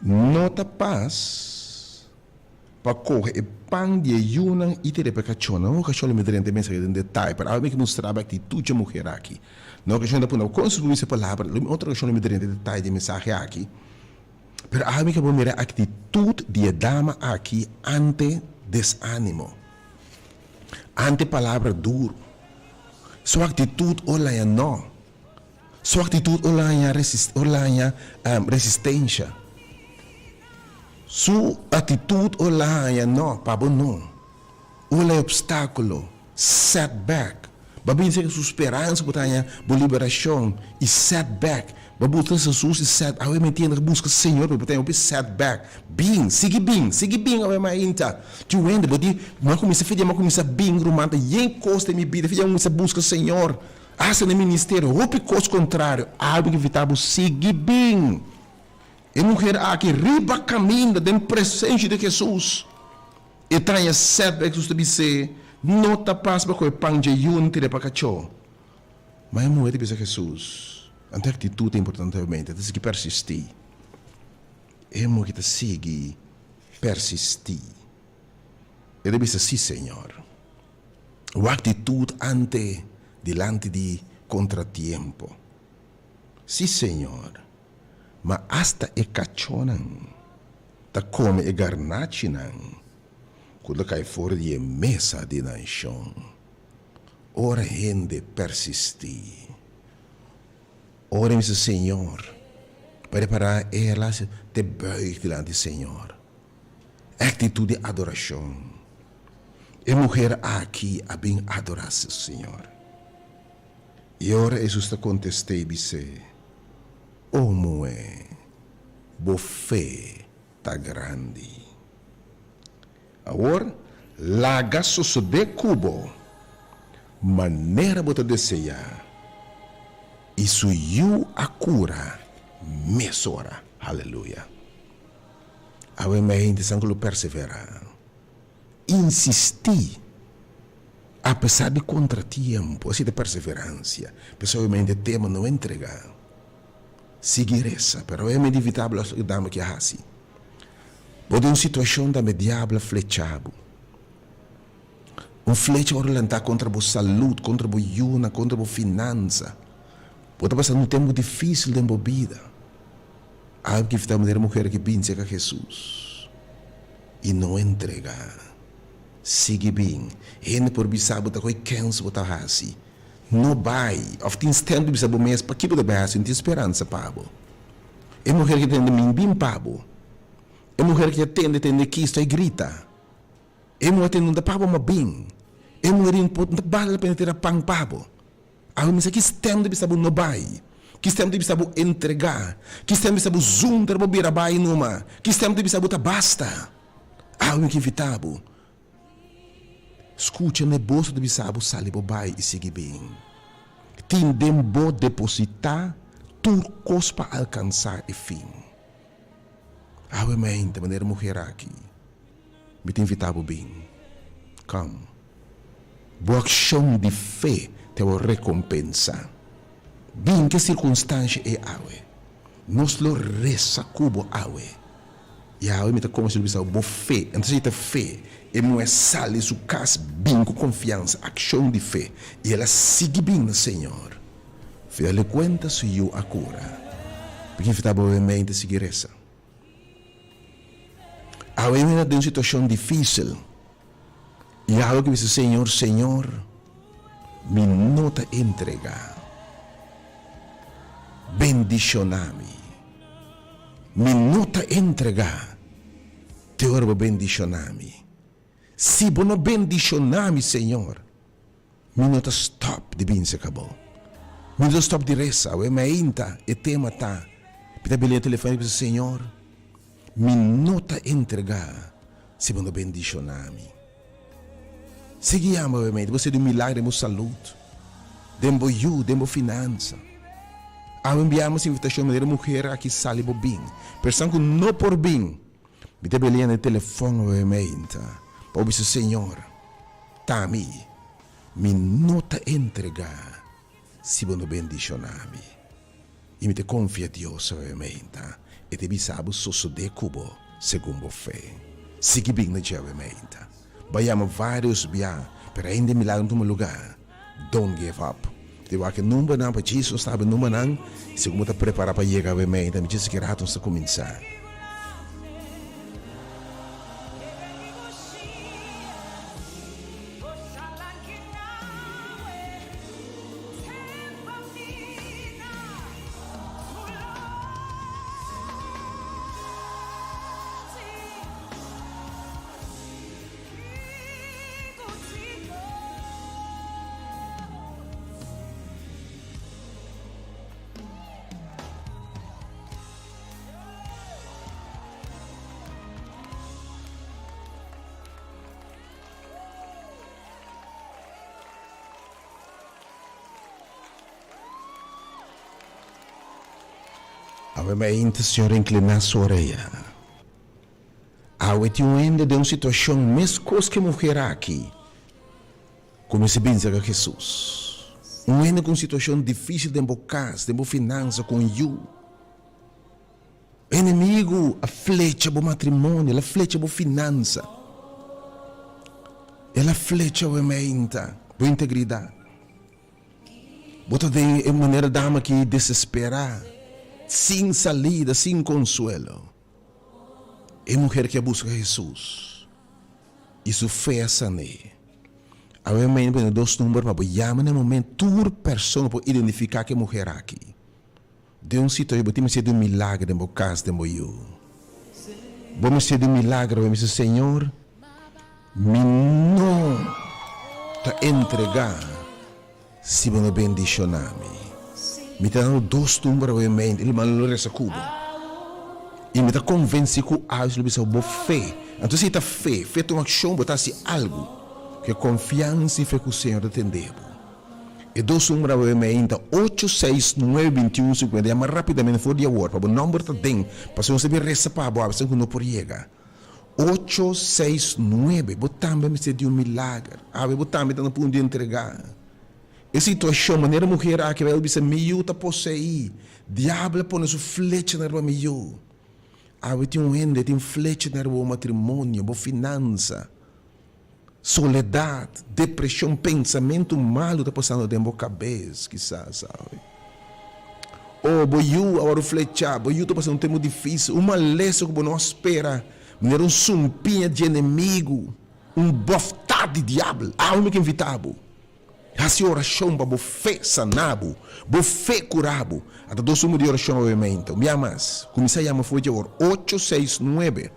[SPEAKER 3] Nota paz para correr e pão de ayunan e ter pecachona. Não que eu me dê mensagem em detalhe, para alguém que mostrar a atitude de mulher aqui. Não que eu não construir essa palavra, outra que eu me dê detalhe de mensagem aqui. Para alguém que vou mirar a atitude de dama aqui ante desânimo, ante palavra duro. Sua atitude olha não, sua atitude olha resistência. Sua atitude olha não, pabo não. Olha obstáculo, setback. Babin se sua esperança botanha, boa liberação e setback. Babu tem Jesus e set, a gente entende que busca Senhor, botanha o setback. Sigue bem, a gente inta. Tu vende, bodi, mas começa a fazer, mas começa bem, romanta, e encosta minha vida, filha, começa busca Senhor. Asa no ministério, roupa coisa contrário, algo que evitava, sigue bem. E mulher aqui riba caminha da presença de Jesus. E traia setback, Jesus te disse, não está passando com o pão de yun tira para cachorro. Mas a mulher disse Jesus, a atitude é importante realmente, tem que persistir. E a mulher que segue persistir. Ele disse, sim, Senhor. A atitude ante, delante de contratiempo. Sim, Senhor. Mas hasta e cachonan, ta come e garnachinan, quando cai fora de mesa de nação. Ora rende persistir. Ora meu Senhor, para ela te buig diante do Senhor. Atitude de adoração. E mulher aqui a bem adorar-se, Senhor. E ora Jesus te contestei e disse, oh, mulher, boa fé tá grande. Agora, laga sosso de cubo, maneira bota desejar. Isso you a cura, mesora. Aleluia. A gente sangue perseverar. Insistir. Apesar de contratiempo, assim de perseverança, pessoalmente tema não entregar. Seguir essa, pero é inevitável a dama que é assim. Pode uma situação da diabo flechado. Flecha orientar contra a saúde, contra a yuna, contra a finança. Pode passar um tempo difícil de vida. Algo que está a mulher que pensa que Jesus. E não entregar. Sigue bem. Gente por bisabo está com canso botar assim. Não vai. Of tem tempo bisabo mês para que poder assim tem esperança pabo. É mulher que tem bem pabo. É mulher que atende que está e grita. É mulher que não dá pabo mas bem. É mulher que não vale a pena ter pão pabo. A mulher que está de bisabu no bai. Que está de bisabu entregar. Que está de bisabu juntar para bira bai numa. Que está de bisabu tá basta. A mulher que invitabo. Escute o bolso de bisabu sali para bai e siga bem. Tindem depositar turcos para alcançar o fim. A mãe de maneira mulher aqui me tem invitado bem. Come. Boa ação de fé te vou recompensar. Bem que circunstância é awe. Nós lo reza cubo awe. E awe me tá como se ele boa fé. Então se fé e não é sale su casa bem com confiança, ação de fé. E ela sigue bem no Senhor. Fidele conta se eu a cura. Porque invitado a mãe de seguir essa. A menina de uma situação difícil. E algo que diz, Senhor, me nota entregar. Bendicioname. Me nota entregar. Te oro bendicioname. Se você não bendicioname, Senhor, me nota stop de bem se acabou. Me nota stop de reza. O emainta e tema tá. Pita bilhete telefone e diz, Senhor, me nota entregar se você não bendicioname. Seguiamo, obviamente, você é um milagre, demo saúde, demo ajuda, demo finança. Enviamos invitação de mulher aqui sali bo bem. Pessoa que não por bem, me te belia no telefone, obviamente. Para dizer, Senhor, tami, me nota entregar se você não bendicioname. E me te confia Deus, obviamente. E te bisabo sosso de cubo, segundo fé. Siga bem na dia, obviamente. Vayamos vários biá, pero ainda milagre no lugar. Don't give up. Digo que nunca não para Jesus sabe nunca não. Se como está preparado para chegar a mim, me diz que rato está começar. Obviamente, Senhor, inclinar sua orelha. Awe um ende de uma situação mais coisa que mulher aqui. Como se benza a Jesus. Ende com uma situação difícil de casa, de finança, com you. Inimigo, a flecha do matrimônio, a flecha da finança. Ela flecha obviamente, da integridade. Bota de maneira dama que desesperar. Sem salida, sem consuelo. É mulher que busca Jesus. Isso fez a ne. A mãe tem dois números para chamar no momento toda pessoa para identificar que mulher aqui. De um sítio eu tenho sido milagre no caso de eu. Vamos ser de milagre, vamos dizer Senhor, me não te entregar se você bendicionar-me. Me está dando dois números obviamente, ele mandou essa cuba. E me está convencido que a gente precisa de fé. Então se está fé tem uma ação, botar-se algo que confiança e fé que o Senhor atendeu. E dois números obviamente, 8692150, mais rapidamente for de agora, para o número está dentro, para você não reza para a boa, você não pode chegar. 869, botamos me ser de milagre, botamos me ponto de entregar. E situação, maneira mulher que vai dizer, meio tá possuir, diabo põe sua flecha na rua meio. Tem um ende, tem flecha na rua matrimônio, boa finança, soledade, depressão, pensamento malo tá passando dentro da cabeça, quizás, sabe? Boiu, agora flecha, boiu tá passando um tempo difícil, uma lesson que não espera, maneira sumpinha de inimigo, boftada de diabo, me que invitado. Essa oração para fé sanabo, fé curabo. Até dois números de oração obviamente. Me amas. Começa a chamar foi de 869.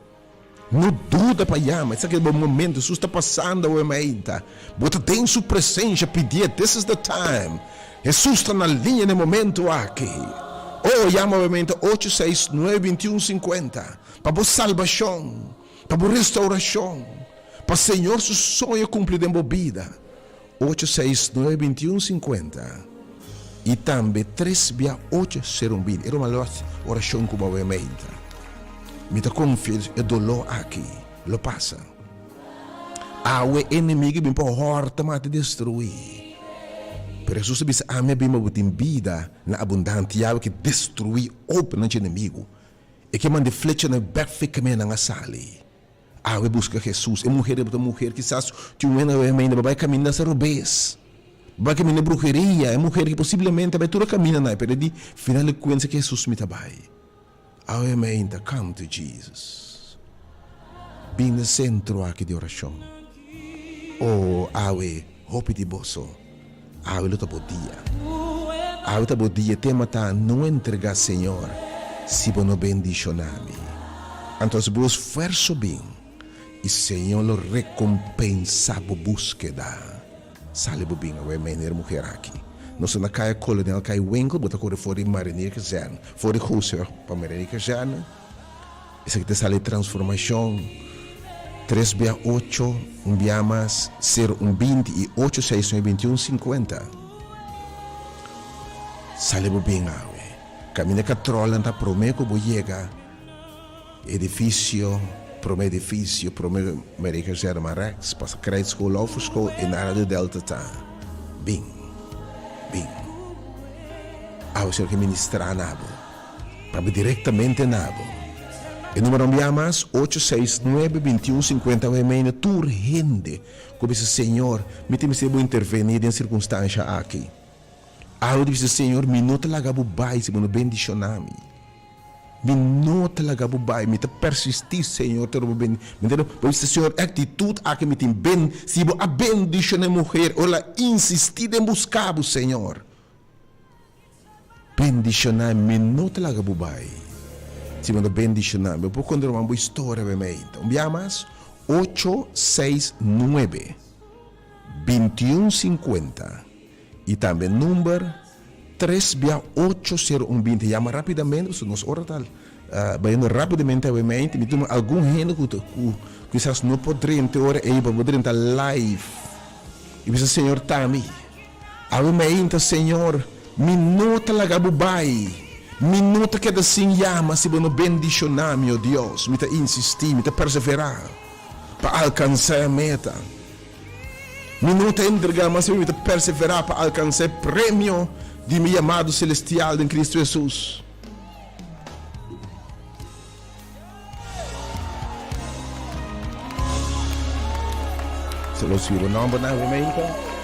[SPEAKER 3] Não duda para chamar. Esse é aquele momento. Isso está passando obviamente. Bota tem sua presença. Pedir. This is the time. Jesus está na linha no momento aqui. Chama obviamente 869-2150. Para salvação. Para restauração. Para Senhor seu sonho cumprido em vida. 869-2150 e também 36801. Era uma oração como obviamente. Me dá confiança e dolor aqui. Lo passa. O inimigo me pode horta mas te destruir. Pero Jesus disse a minha bima botem vida na abundante e que destruir o inimigo. E que manda flecha na back fica me na sali. We busca Jesus. É mulher que quizás tinha uma vai caminhar nessa rubez. Vai caminhar na bruxeria. É mulher que possivelmente vai toda caminhar na pero de final de contas que Jesus me trabalha. Obviamente, come to Jesus. Bem no centro aqui de oração. Hope de bolso. Luta por dia. Luta por dia. Tema tá não entregar Senhor. Se você não bendicionar-me. Então, se você esforço bem. E Senhor lo recompensa por búsqueda. Sale bem, a mulher aqui. Não se na caia colonial, caia winkel, bota correr fora de marinheiro que já. Fora de huiser, para marinheiro que já. Esse aqui te sale transformação. 3B8, mais 020 e 869-2150. Sale bem, caminha que trola, tá prometo que chega. Edifício. Para edifício, para América Zero Marex, para a Credit School, Office School, e na área do Delta tá. Bem. O senhor que ministrar nabo. Para diretamente nabo. E número me amas, 869-2150, o e-mail, tu urgente. Como esse Senhor, me tem que intervenir em circunstância aqui. Eu disse, Senhor, minuto lá gabo bai, se não bendicionar-me. Me nota lá gabo bai, me te persistir, Senhor, te roubo bem. Me entendeu? Pois Senhor, atitude aqui me tem bem, se eu a bendicionar a mulher, ou lá insistir em buscar o Senhor. Bendicionar, me nota lá gabo bai. Se eu não bendicionar, eu vou contar uma boa história, então. Me amas? 869-2150. E também número 3B80120. Chama rapidamente, se nós oramos, baiano rapidamente, obviamente, me toma algum gente que quizás não poderia entrar aí para poder entrar live. E diz, Senhor, Tami, obviamente, Senhor, minuta lá gabubai, minuta que assim chama, se não bendicionar, meu Deus, me te insistir, me te perseverar, para alcançar a meta. Minuta entregar, mas me te perseverar para alcançar o prêmio de meu amado celestial em Cristo Jesus. Se lo scrivo number now, America.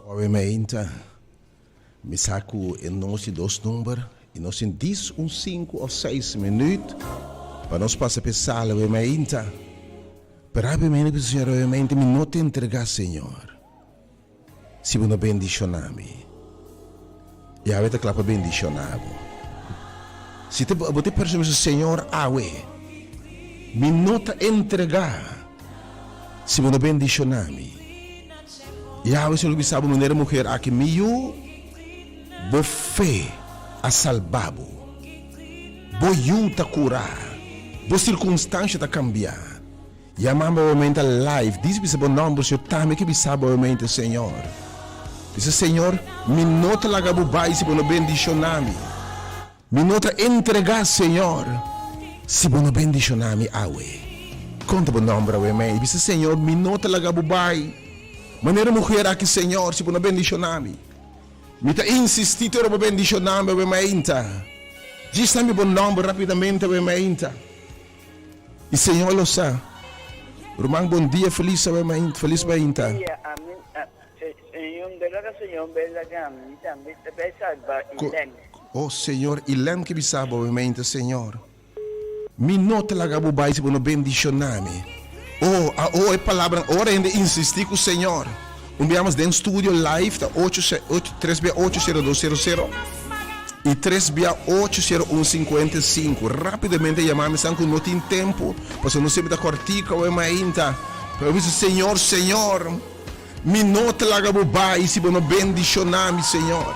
[SPEAKER 3] Obviamente, me saco em nós dois números E nós em 10, 5 ou 6 minutos, para nós passar a sala, obviamente, para obviamente, Senhor, obviamente, me não te entregar, Senhor. Se você não bendicionar-me, e a vez clapa bendicionar-me. Se você percebe, Senhor, me não te entregar, se você não bendicionar-me. E a vez, Senhor, sabe, mulher, mulher, aqui, meu, bo fé a salvar-bo, bo yuta curar, bo circunstância a cambiar. E a mamãe, obviamente, live, diz que o nome, Senhor, também que sabe, obviamente, Senhor. Dice, Senhor, me nota la gabubai se bono bendicionami. Me nota entregar, Senhor, se bono bendicionami awe. Conta bo nome, awe, mei. Dice, Senhor, me nota la gabubai. Maneira mulher aqui, Senhor, se bono bendicionami. Me ta insistito bo bendicionami, awe, mei, inta. Diz-me bo nome rapidamente, awe, mei, inta. E Senhor lo sa. Romang, bom dia, feliz, awe, mei, feliz, mei, inta. Oh Senhor, Ilan que me sabe obviamente, Senhor. Me nota la gabubai se bono bendicioname. Oh, é palavra, ora ainda insistir com o Senhor. Enviamos dentro do estúdio live da 3B80200 e 3B80155. Rapidamente chamamos, que não tem tempo, porque não sempre da cortica ou é mainta. Eu disse, Senhor, me nota la gabubai se bono bendicioname, Senhor.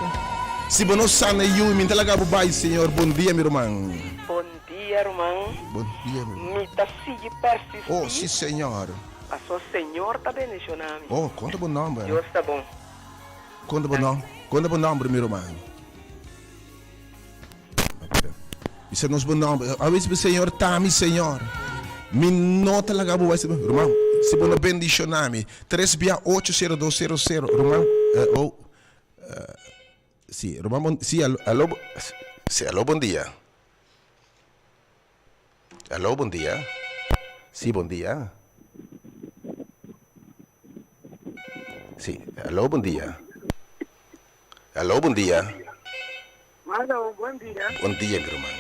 [SPEAKER 3] Se bono sana eu, me nota la gabubai, Senhor. Bom dia, meu irmão.
[SPEAKER 4] Bom dia, irmão.
[SPEAKER 3] Bom dia, meu irmão.
[SPEAKER 4] Me tá sigue persistir.
[SPEAKER 3] Oh, sim, Senhor.
[SPEAKER 4] A sua Senhor tá bendicionando.
[SPEAKER 3] Oh, conta bom nome.
[SPEAKER 4] Deus tá bom.
[SPEAKER 3] Conta bom nome. Conta bom nome, meu irmão. Isso é nosso bom nome. A vezes o Senhor tá, meu Senhor. Me nota la gabubai, irmão. Se bono bendicionami, 3B80200, irmão. Sim, irmão, sim, alô, bom dia. Alô, bom dia. Sim, bom dia. Sim, alô, bom dia. Alô, bom dia.
[SPEAKER 4] Alô, bom dia.
[SPEAKER 3] Bom dia, meu irmão.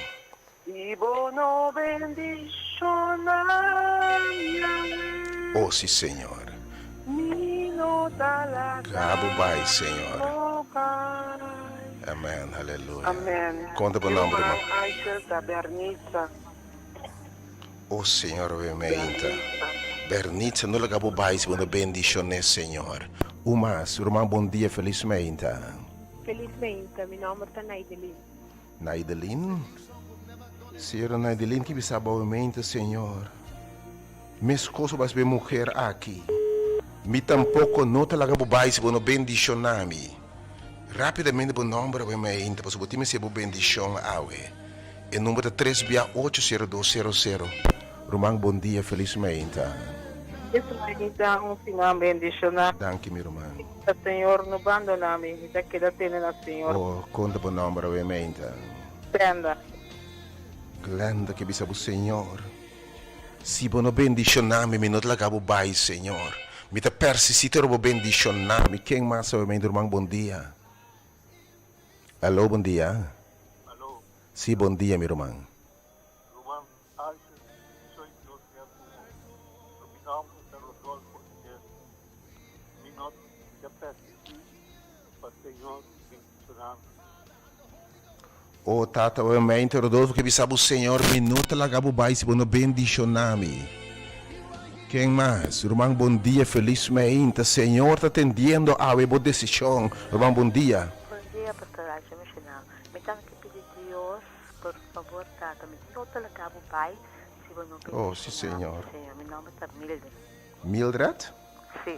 [SPEAKER 4] E bono bendicionami.
[SPEAKER 3] Oh, sim, Senhor. Gabubai, Senhor. Amém, aleluia.
[SPEAKER 4] Amém.
[SPEAKER 3] Conta bom nome, irmão.
[SPEAKER 4] Aisha da Bernitza.
[SPEAKER 3] Oh, Senhor, obviamente. Bernitza, não gabubai, se bono bendicioné, Senhor. Umas, irmão, bom dia, felizmente.
[SPEAKER 5] Felizmente, meu nome é Naidelin.
[SPEAKER 3] Naidelin? Senhora Naidelin, que me sabe, obviamente, Senhor. Me escoso vas ver mulher aqui. Me tampouco nota la gabubai se bono bendicionami. Rapidamente bom nome vai me inta, pois botar me se bo bendição awe. E número 3B80200. Romang, bom dia, felizmente.
[SPEAKER 4] Isso me dá final bendicionar.
[SPEAKER 3] Danke, meu irmão.
[SPEAKER 4] O Senhor não abandona-me. Já que da tene na Senhor.
[SPEAKER 3] Oh, conta bom nome vai me inta.
[SPEAKER 4] Prenda.
[SPEAKER 3] Glenda que bisa o Senhor. Se bono bendicionami, me not la gabubai, Senhor. Me ta persisite robo bendicionami. Quem mais vai me irmão, bom dia. Alô, bom dia.
[SPEAKER 6] Alô,
[SPEAKER 3] Sim, bom dia, meu irmão.
[SPEAKER 6] Roman, acho que sou eu que é o final do Rodolfo, porque me nota que persistir para o Senhor bendicionar.
[SPEAKER 3] Oh, tata, obviamente, Rodolfo, que sabe o Senhor, minuta la gabubai, se bono bendicionami. Quem mais? Irmão, bom dia, felizmente. Senhor está atendendo a boa decisão. Irmão, bom dia.
[SPEAKER 5] Bom dia, pastor Aisha Missional. Me tenho que pedir a Deus, por favor, tata, me nota la gabubai, se bono bendicionami.
[SPEAKER 3] Oh, sim, Senhor.
[SPEAKER 5] Meu nome é Mildred.
[SPEAKER 3] Mildred?
[SPEAKER 5] Sim.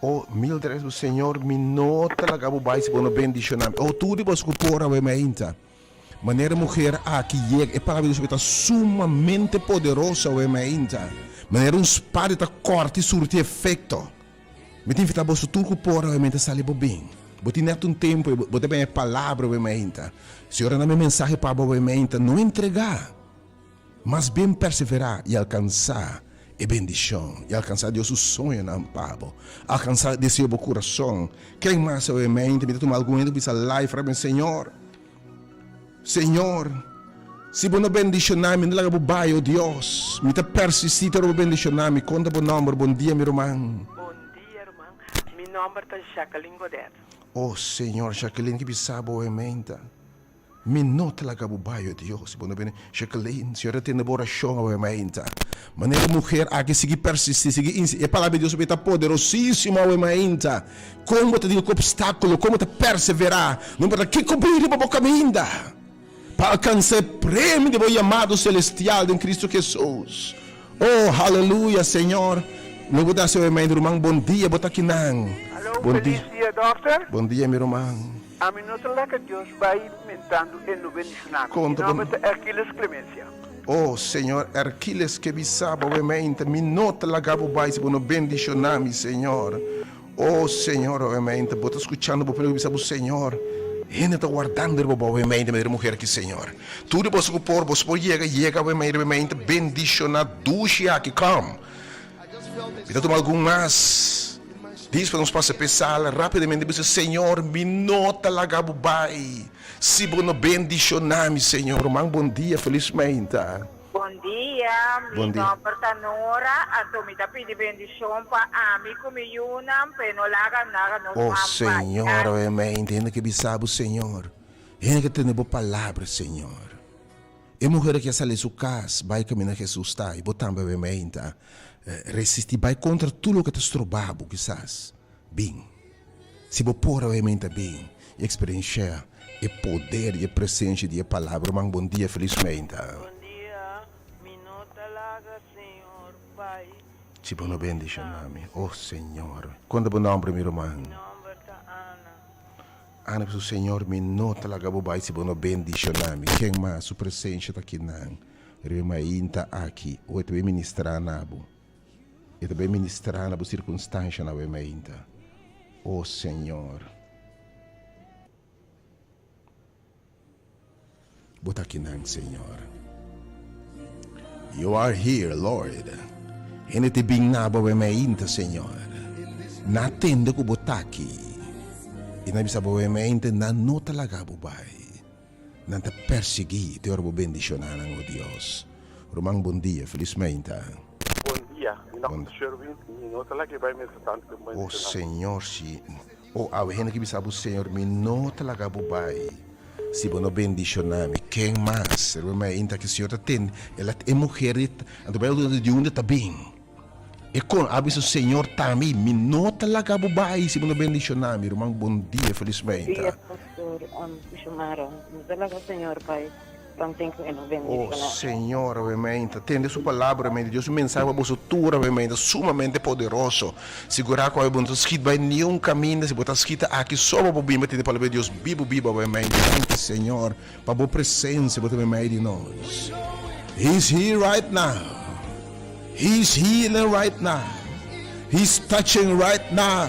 [SPEAKER 3] Oh, Mildred, o Senhor, minuta la gabubai, se bono bendicionami. Oh, tudo você cupora, obviamente. Maneira mulher aqui é para Deus está sumamente poderosa, obviamente. Maneira espada está corte e surte efeito. Me tem que estar você tudo cupora, obviamente, sali bem. Bote neto tempo, bote bem a palavra, obviamente. Senhor, na minha mensagem para obviamente, não entregar, mas bem perseverar e alcançar a bendição, e alcançar Deus o sonho na pabo, alcançar desejo do coração. Quem mais, obviamente, me tomar algum momento, bisa live, para Senhor. Senhor, se você não bendicionar, me dá bubai, oh Deus. Me tá persistir, eu bendicionar, me conta bom nome, bom dia, meu irmão.
[SPEAKER 7] Bom dia, irmão. Meu nome é Jacqueline Godet.
[SPEAKER 3] Oh Senhor, Jacqueline, que bisaba o ementa. Me nota la bubai, oh Deus. Bom bem, Jacqueline, senhora tem uma oração o ementa. Maneira mulher a que seguir persistir, seguir insistir. E a palavra de Deus está poderosíssima o ementa. Como te digo obstáculo, como te perseverar. Não para que cobrir a boca minda. Para alcançar prêmio de vosso amado celestial em Cristo Jesus. Oh, aleluia, Senhor. Não vou dar seu ementa, irmão. Bom dia, bota aqui não.
[SPEAKER 6] Alô,
[SPEAKER 3] Bom
[SPEAKER 6] feliz dia, doutor.
[SPEAKER 3] Bom dia, meu irmão.
[SPEAKER 6] A minuto lá que Deus vai alimentando e no bendicionando.
[SPEAKER 3] Conta
[SPEAKER 6] Em nome
[SPEAKER 3] com-
[SPEAKER 6] de Aquiles Clemência.
[SPEAKER 3] Oh, Senhor, Arquiles que bisaba, obviamente, me nota la gabo bais, bono bendicionami, Senhor. Oh, Senhor, obviamente, bota escuchando, porque bisaba, Senhor. Ele está guardando, obviamente, minha mulher aqui, Senhor. Tudo você por você chega, obviamente, bendicionar, duche aqui, come. Então, toma algumas. Diz para nos passar a pensar rapidamente, diz, Senhor, me nota la gabo bai. Se bono bendicionami, Senhor. Bom dia, felizmente.
[SPEAKER 4] Bom dia,
[SPEAKER 3] Bom
[SPEAKER 4] mi
[SPEAKER 3] dia.
[SPEAKER 4] nome é Tanora, ato mi tapi di bendición pa amico mi yunam, penolaga naga no
[SPEAKER 3] Oh,
[SPEAKER 4] mampa.
[SPEAKER 3] Senhor, obviamente, ainda que bisabo, Senhor. Ainda que tenha boa palavra, Senhor. E mulher que sale sua casa, vai caminhar Jesus está, e botando, obviamente, resistir, vai contra tudo o que te estrobabo, quizás. Bem. Se você pôr, obviamente, bem, experienciar e poder e presença de palavra, mas bom dia, felizmente.
[SPEAKER 7] Bom dia. Me nota laga, Senhor, Pai.
[SPEAKER 3] Se você não bendicionar-me, oh, Senhor. Quando bom nome, meu irmão.
[SPEAKER 7] Meu nome é Ana.
[SPEAKER 3] Ana, o Senhor, me nota lá, gabobai, se você não bendicionar-me. Quem mais, sua presença está aqui, não. Remainta aqui, ou também ministrar nabo. E também ministrar na circunstância na remainta. Oh, Senhor. Bota aqui, não, Senhor. You are here, Lord. E não te bem nabo remainta, Senhor. Na tenda que botar aqui. E na bisa boemente na nota la gabubai. Na te persegui te orbo bendicionar oh Deus. Romang bom dia, felizmente.
[SPEAKER 6] Bom dia. Meu
[SPEAKER 3] Bom
[SPEAKER 6] nome é Sherwin. Me nota lá que vai me tanto que
[SPEAKER 3] Oh Senhor, si. Oh, a hena que bisa Senhor, me nota la gabubai. Si bono bendicionar-me, quem mais? Romang que o Senhor tem, ela é mulher, ando bem de onde tá bem. E com aviso Senhor também, me nota lá gabubai, si bono bendicionar-me, romang bom dia, felizmente.
[SPEAKER 8] Dia, pastor, Shumara. Talaga, Senhor, Pai. Pangting ko ino,
[SPEAKER 3] Oh,
[SPEAKER 8] bendiga na.
[SPEAKER 3] Senhor, obviamente, atende sua palavra, obviamente, Deus, mensagem para você, obviamente, sumamente poderoso. Segurar que você escrito vai nenhum caminho, se você escrito aqui, só para você, mas tem palavra de Deus, bibo, obviamente, thank Senhor, para a presença, você vai meio de nós. He's here right now. He's healing right now. He's touching right now.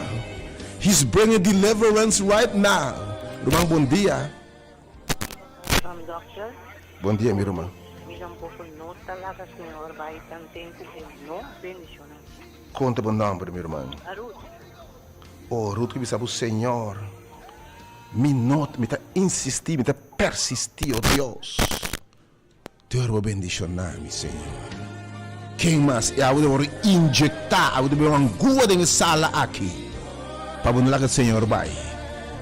[SPEAKER 3] He's bringing deliverance right now. Irmão, bom dia.
[SPEAKER 8] Doctor,
[SPEAKER 3] Bom dia, minha irmã.
[SPEAKER 8] bilang po ko no talaga, Senhor, Pai. Pangting ko ino, bendiga na.
[SPEAKER 3] Conta bom nome, minha irmã.
[SPEAKER 8] Arut,
[SPEAKER 3] Oh, Ruth, que sabe o Senhor, me nota, me está insistir, me está persistir, oh Deus. Deus vai bendicionar-me, Senhor. Quem mais? Eu vou injetar, eu vou uma gua de sala aqui. Para você lá que o Senhor vai.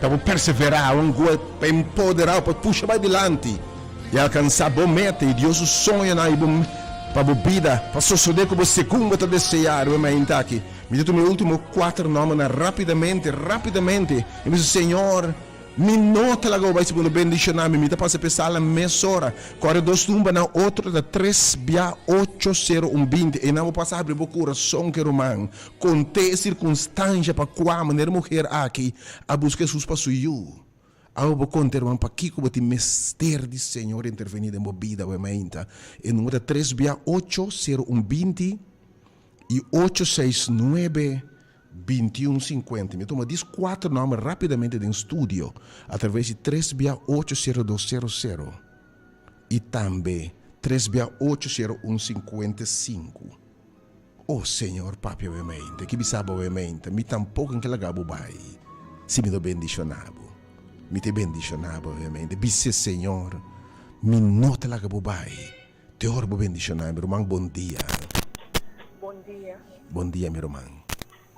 [SPEAKER 3] Para perseverar, uma gua para empoderar, para puxar para adiante. E alcançar bom meta, e Deus sonha na para a vida, para suceder como segundo está desejar, eu me aqui. Me deu meu último 4 nomes rapidamente. E me disse, Senhor, me nota lá vai se bendicionar-me, me dá para pensar na mesora. Corre 2 tumba na outra da 3 bia 8020 e não vou passar a abrir o coração que romano. Contei circunstância para qual maneira mulher aqui a buscar Jesus para suyo. Eu vou contar um pouquinho como te mestre de Senhor intervenir em minha vida, obviamente. E número 3 bia 8020 e 869-2150. Me toma 4 nomes rapidamente de estúdio através de 368-8200 e também 368-0155. Oh Senhor, papi, obviamente, que me sabe, obviamente, me tampouco em que lagabo vai, se me do bendicionado. Me te bendicionado, obviamente. Bisse, Senhor, Minuta lá que bubai. Te orbo bendicionar, meu irmão, bom dia.
[SPEAKER 9] Bom dia.
[SPEAKER 3] Bom dia, meu irmão.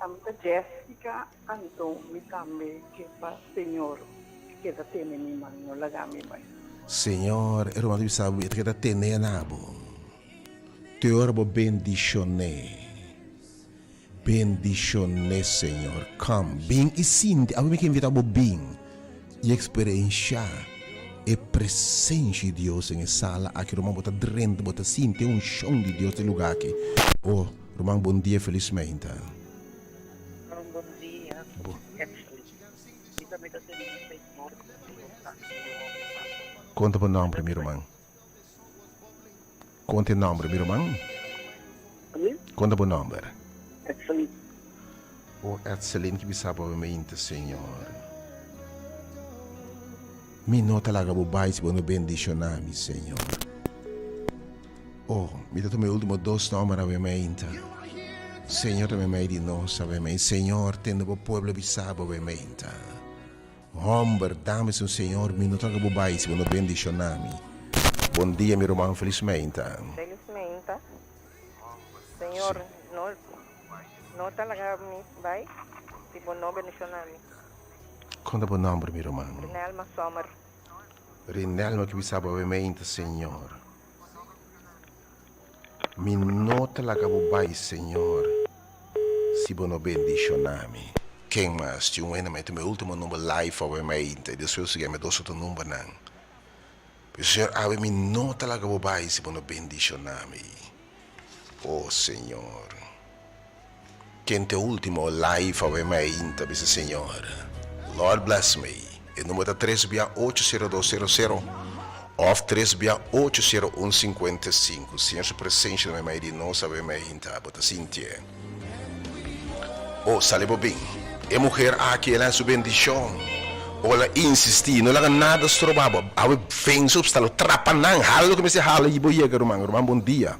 [SPEAKER 9] Amita Jessica Anton Mitambe que para Senhor que da tem mi mano lagami mai.
[SPEAKER 3] Senhor, irmão, tu sabe que da tene nabo. Te orbo bendicionar. Bendicionar, Senhor. Come, bem e sinta. A mim que invita a bem e experienciar a presença de Deus em sala. Aqui, irmão, bota drento, bota sinta um chão de Deus no lugar aqui. Oh, irmão, bom dia, felizmente.
[SPEAKER 8] Bom dia. E também está sendo Senhor.
[SPEAKER 3] Conta o nome, meu irmão. Conta o nome, meu irmão. Conta o nome.
[SPEAKER 8] Excelente.
[SPEAKER 3] Oh, excelente que me sabe obviamente, Senhor. Me nota lá que o bai se bom bendicionar, Senhor. Oh, me dá o meu último dois nomes, obviamente. Senhor, também me de nós, obviamente. Senhor, tendo o povo que sabe, obviamente. Homem, dá-me o Senhor, me nota que o bai se bom bendicionar. Bom dia, meu irmão, felizmente.
[SPEAKER 5] Felizmente. Senhor, não talaga mi vai? Tipo, não bendicionar-me.
[SPEAKER 3] Conta o nome, meu irmão.
[SPEAKER 5] Rinalma Sommer.
[SPEAKER 3] Rinalma que me sabe, obviamente, Senhor. Me nota lá que o bai, Senhor. Se bom bendicionar-me. Quem mais? Tinha um enamento, meu último número live, obviamente. Deus eu segui, me dois outro número, não. Senhor, ave me nota lá que o bai, se bom bendicionar-me. Oh, Senhor. Quem tem o último live, obviamente, disse Senhor. Lord bless me. O número é 3680200 ou 3680155. Senhor, sua presença na minha de nós, obviamente, bota Cíntia. Oh, salve bem. E mulher aqui, ela é sua bendição. Ou ela insiste, não ela nada estrobava. Ela vem, substalo, trapanang, halo que me se halo, e boia, irmão, bom dia.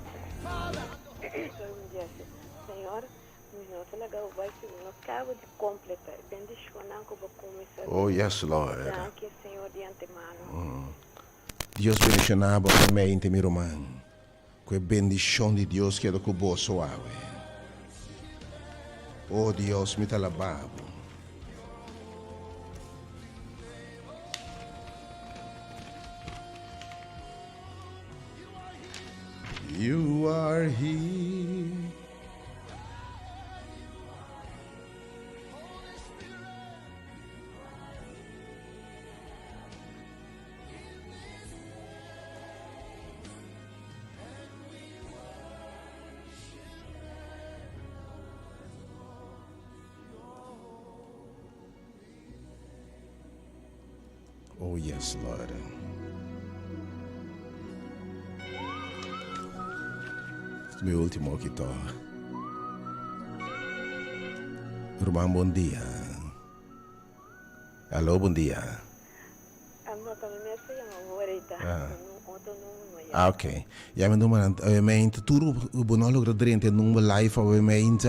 [SPEAKER 10] Acabo de completar, bendicionar como começar.
[SPEAKER 3] Oh, yes, Lord.
[SPEAKER 10] Graças, Senhor, de antemano.
[SPEAKER 3] Deus bendicionava a mente, meu irmão. Com a bendição de Deus que é do cubo suave. Oh, Deus, me talababo. You are here. Oh, yes, Lord. Este é meu último aqui, tô. Irmão, bom dia. Alô, bom dia. Ok. Ja, men obviamente, tudo o bonólogo dentro num live, obviamente.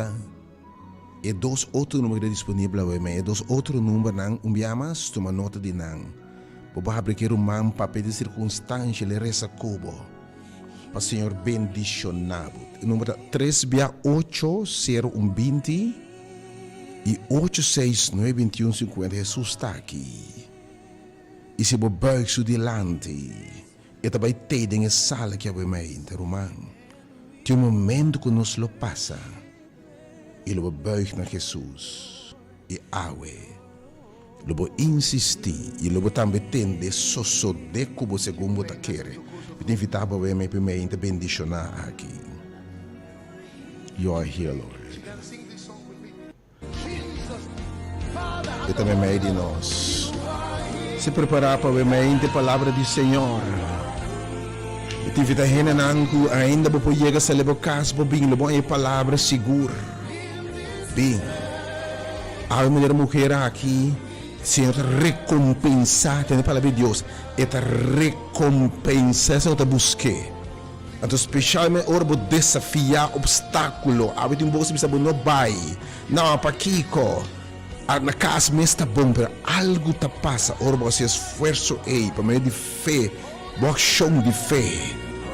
[SPEAKER 3] E dois outros números disponíveis, obviamente. E dois outros números, não, mas toma nota de não. Vou abrir um papel de circunstância, ele resta cubo. Para o Senhor bendicionado. O número 3680120 e 8692150. Jesus está aqui. E se você bug delante, e também tem em sala que é irmão. Tem momento que nos lo passa. E lo bug na Jesus. E awe. Lo vou insistir e lo vou também tender só de como você como tá querer. Eu invitar para ver me primeiro bendicionar aqui. You are here, Lord. E também meio de nós. Se preparar para ver a palavra do Senhor. E te invitar a ainda para chegar a celebrar casa para bem, lo a palavra segura. Bem. A mulher aqui. Senhor, recompensar, tem a palavra de Deus, é recompensar, Senhor, te busquei. Então, especialmente, ora, vou desafiar obstáculo, a ver, você precisa não vai, não, para Kiko, na casa, me está bom, mas algo te passa, ora, você esforço aí, para meio de fé, boa ação de fé.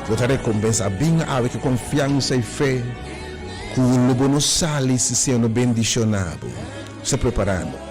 [SPEAKER 3] Eu te recompensa bem avec confiança e fé. Que o lobo não sale se sendo bendicionado. Se preparando.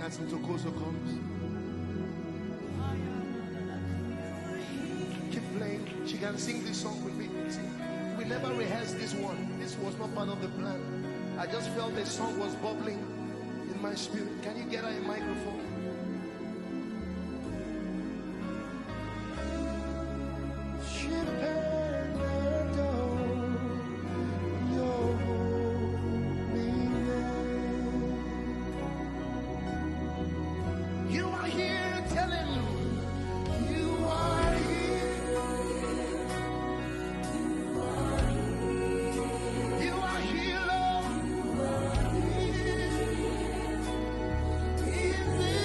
[SPEAKER 11] As Ntokozo comes. Keep playing. She can sing this song with me. See, we never rehearsed this one. This was not part of the plan. I just felt the song was bubbling in my spirit. Can you get her a microphone? In this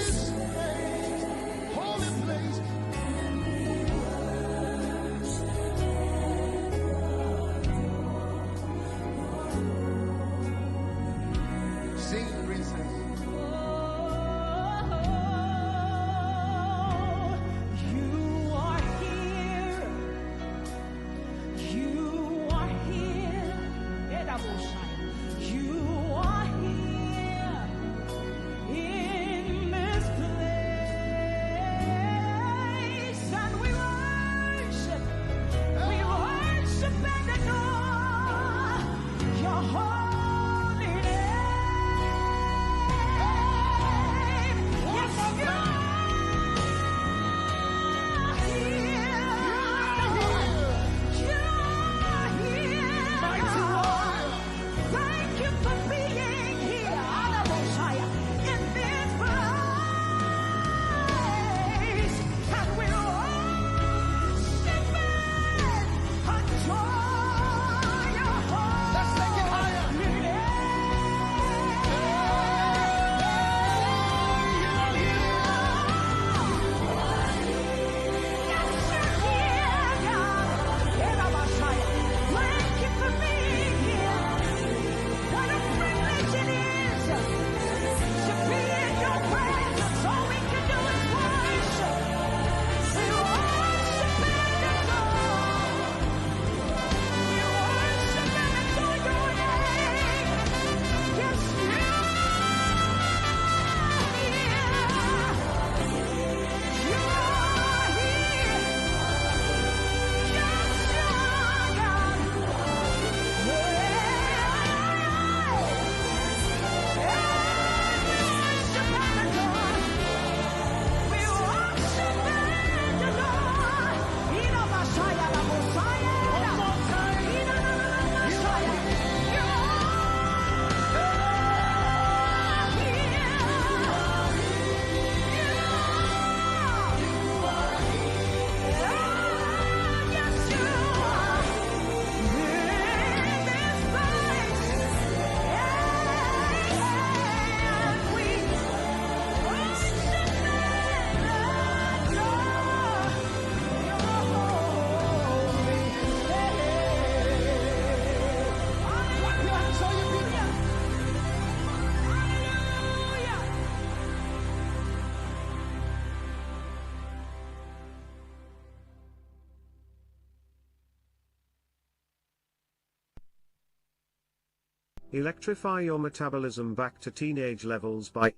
[SPEAKER 12] Electrify your metabolism back to teenage levels by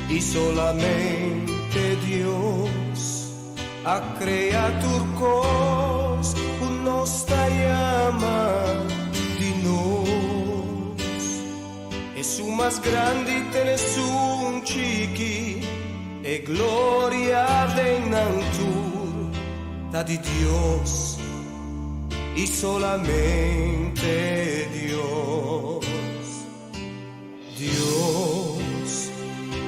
[SPEAKER 13] y solamente Dios ha creado cos un nostra llama di nos. Es su más grande tenés un chiqui e gloria de nantur da di Dios y solamente Dios. Dios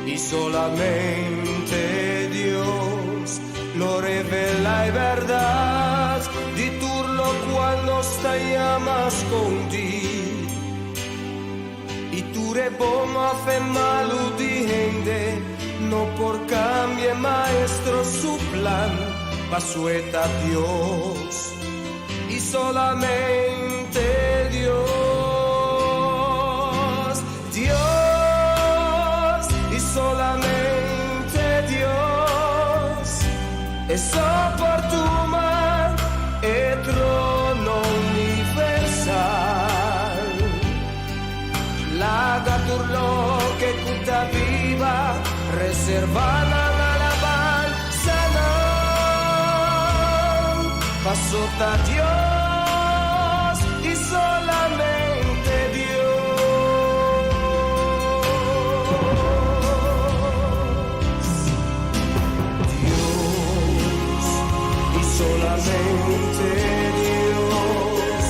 [SPEAKER 13] y solamente Dios lo revela y verdad di turlo cuando sta llamas con ti y tu rebomo hace malo di gente no por cambie maestro su plan pasueta Dios y solamente Dios. Solamente Dios es oportuno e trono universal. La gaturlo que cuta viva reservada la alabanza pasó a Dios y solamente Dios. Solamente Dios,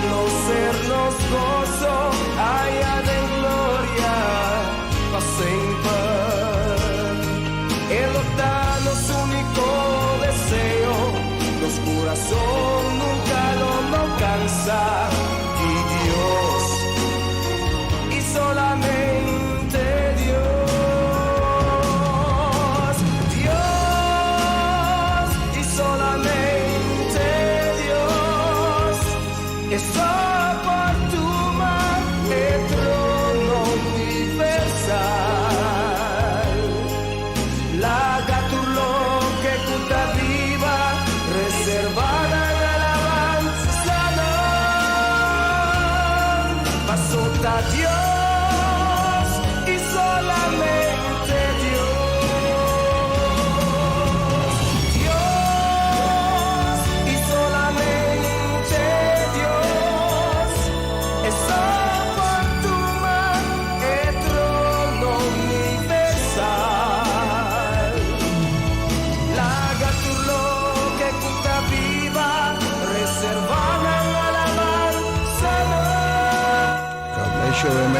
[SPEAKER 13] no sernos gozo, haya de gloria, pasen paz. El octano su único deseo, los corazones nunca lo no cansa, y Dios, y solamente Dios. Es oportuno el trono universal. La gaturlo que cuta viva, reservada en alabanza, pasó a Dios y solamente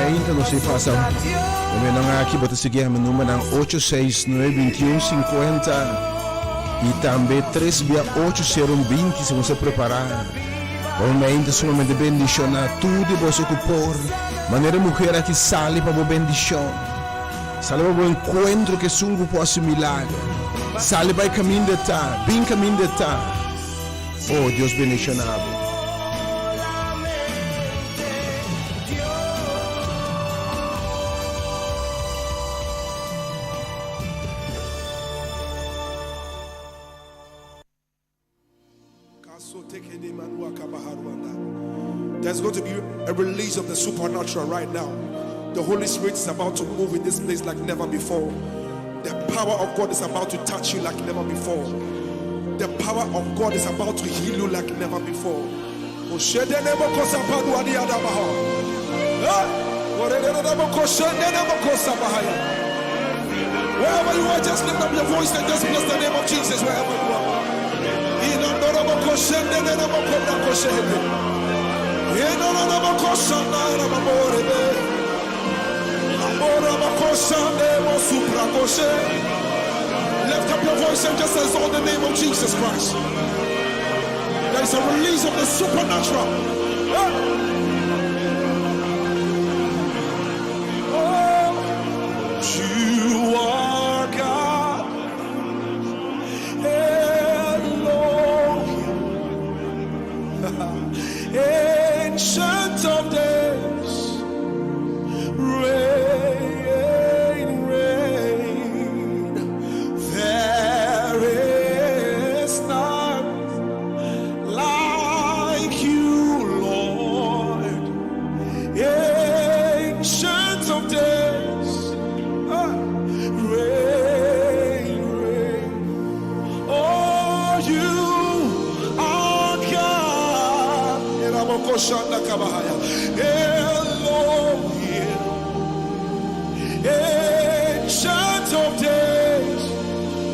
[SPEAKER 3] Ainda não se faça. Eu não aqui para seguir meu número 869-2150 e também 368-020 se você preparar. Realmente somente bendicionar tudo você ocupar. Maneira mulher aqui sale para a bendição. Sale para o encontro que sungo possa milagre. Sale para o caminho de tá, bem caminho de tá. Oh, Deus bendicionado.
[SPEAKER 11] There's going to be a release of the supernatural right now. The Holy Spirit is about to move in this place like never before. The power of God is about to touch you like never before. The power of God is about to heal you like never before. Wherever you are, just lift up your voice and just bless the name of Jesus wherever you are. Lift up your voice and just exalt the name of Jesus Christ. There is a release of the supernatural. Elohim, Ancient of days,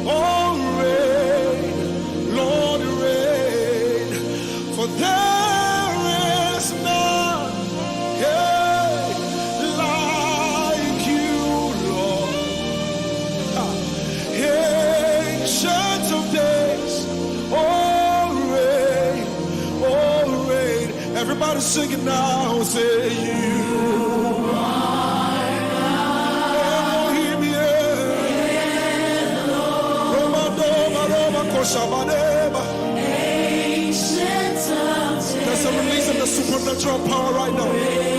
[SPEAKER 11] oh reign, Lord reign, for there is none like you, Lord. Ancient of days, oh reign. Everybody sing it now, say you. There's a release of the supernatural power right now.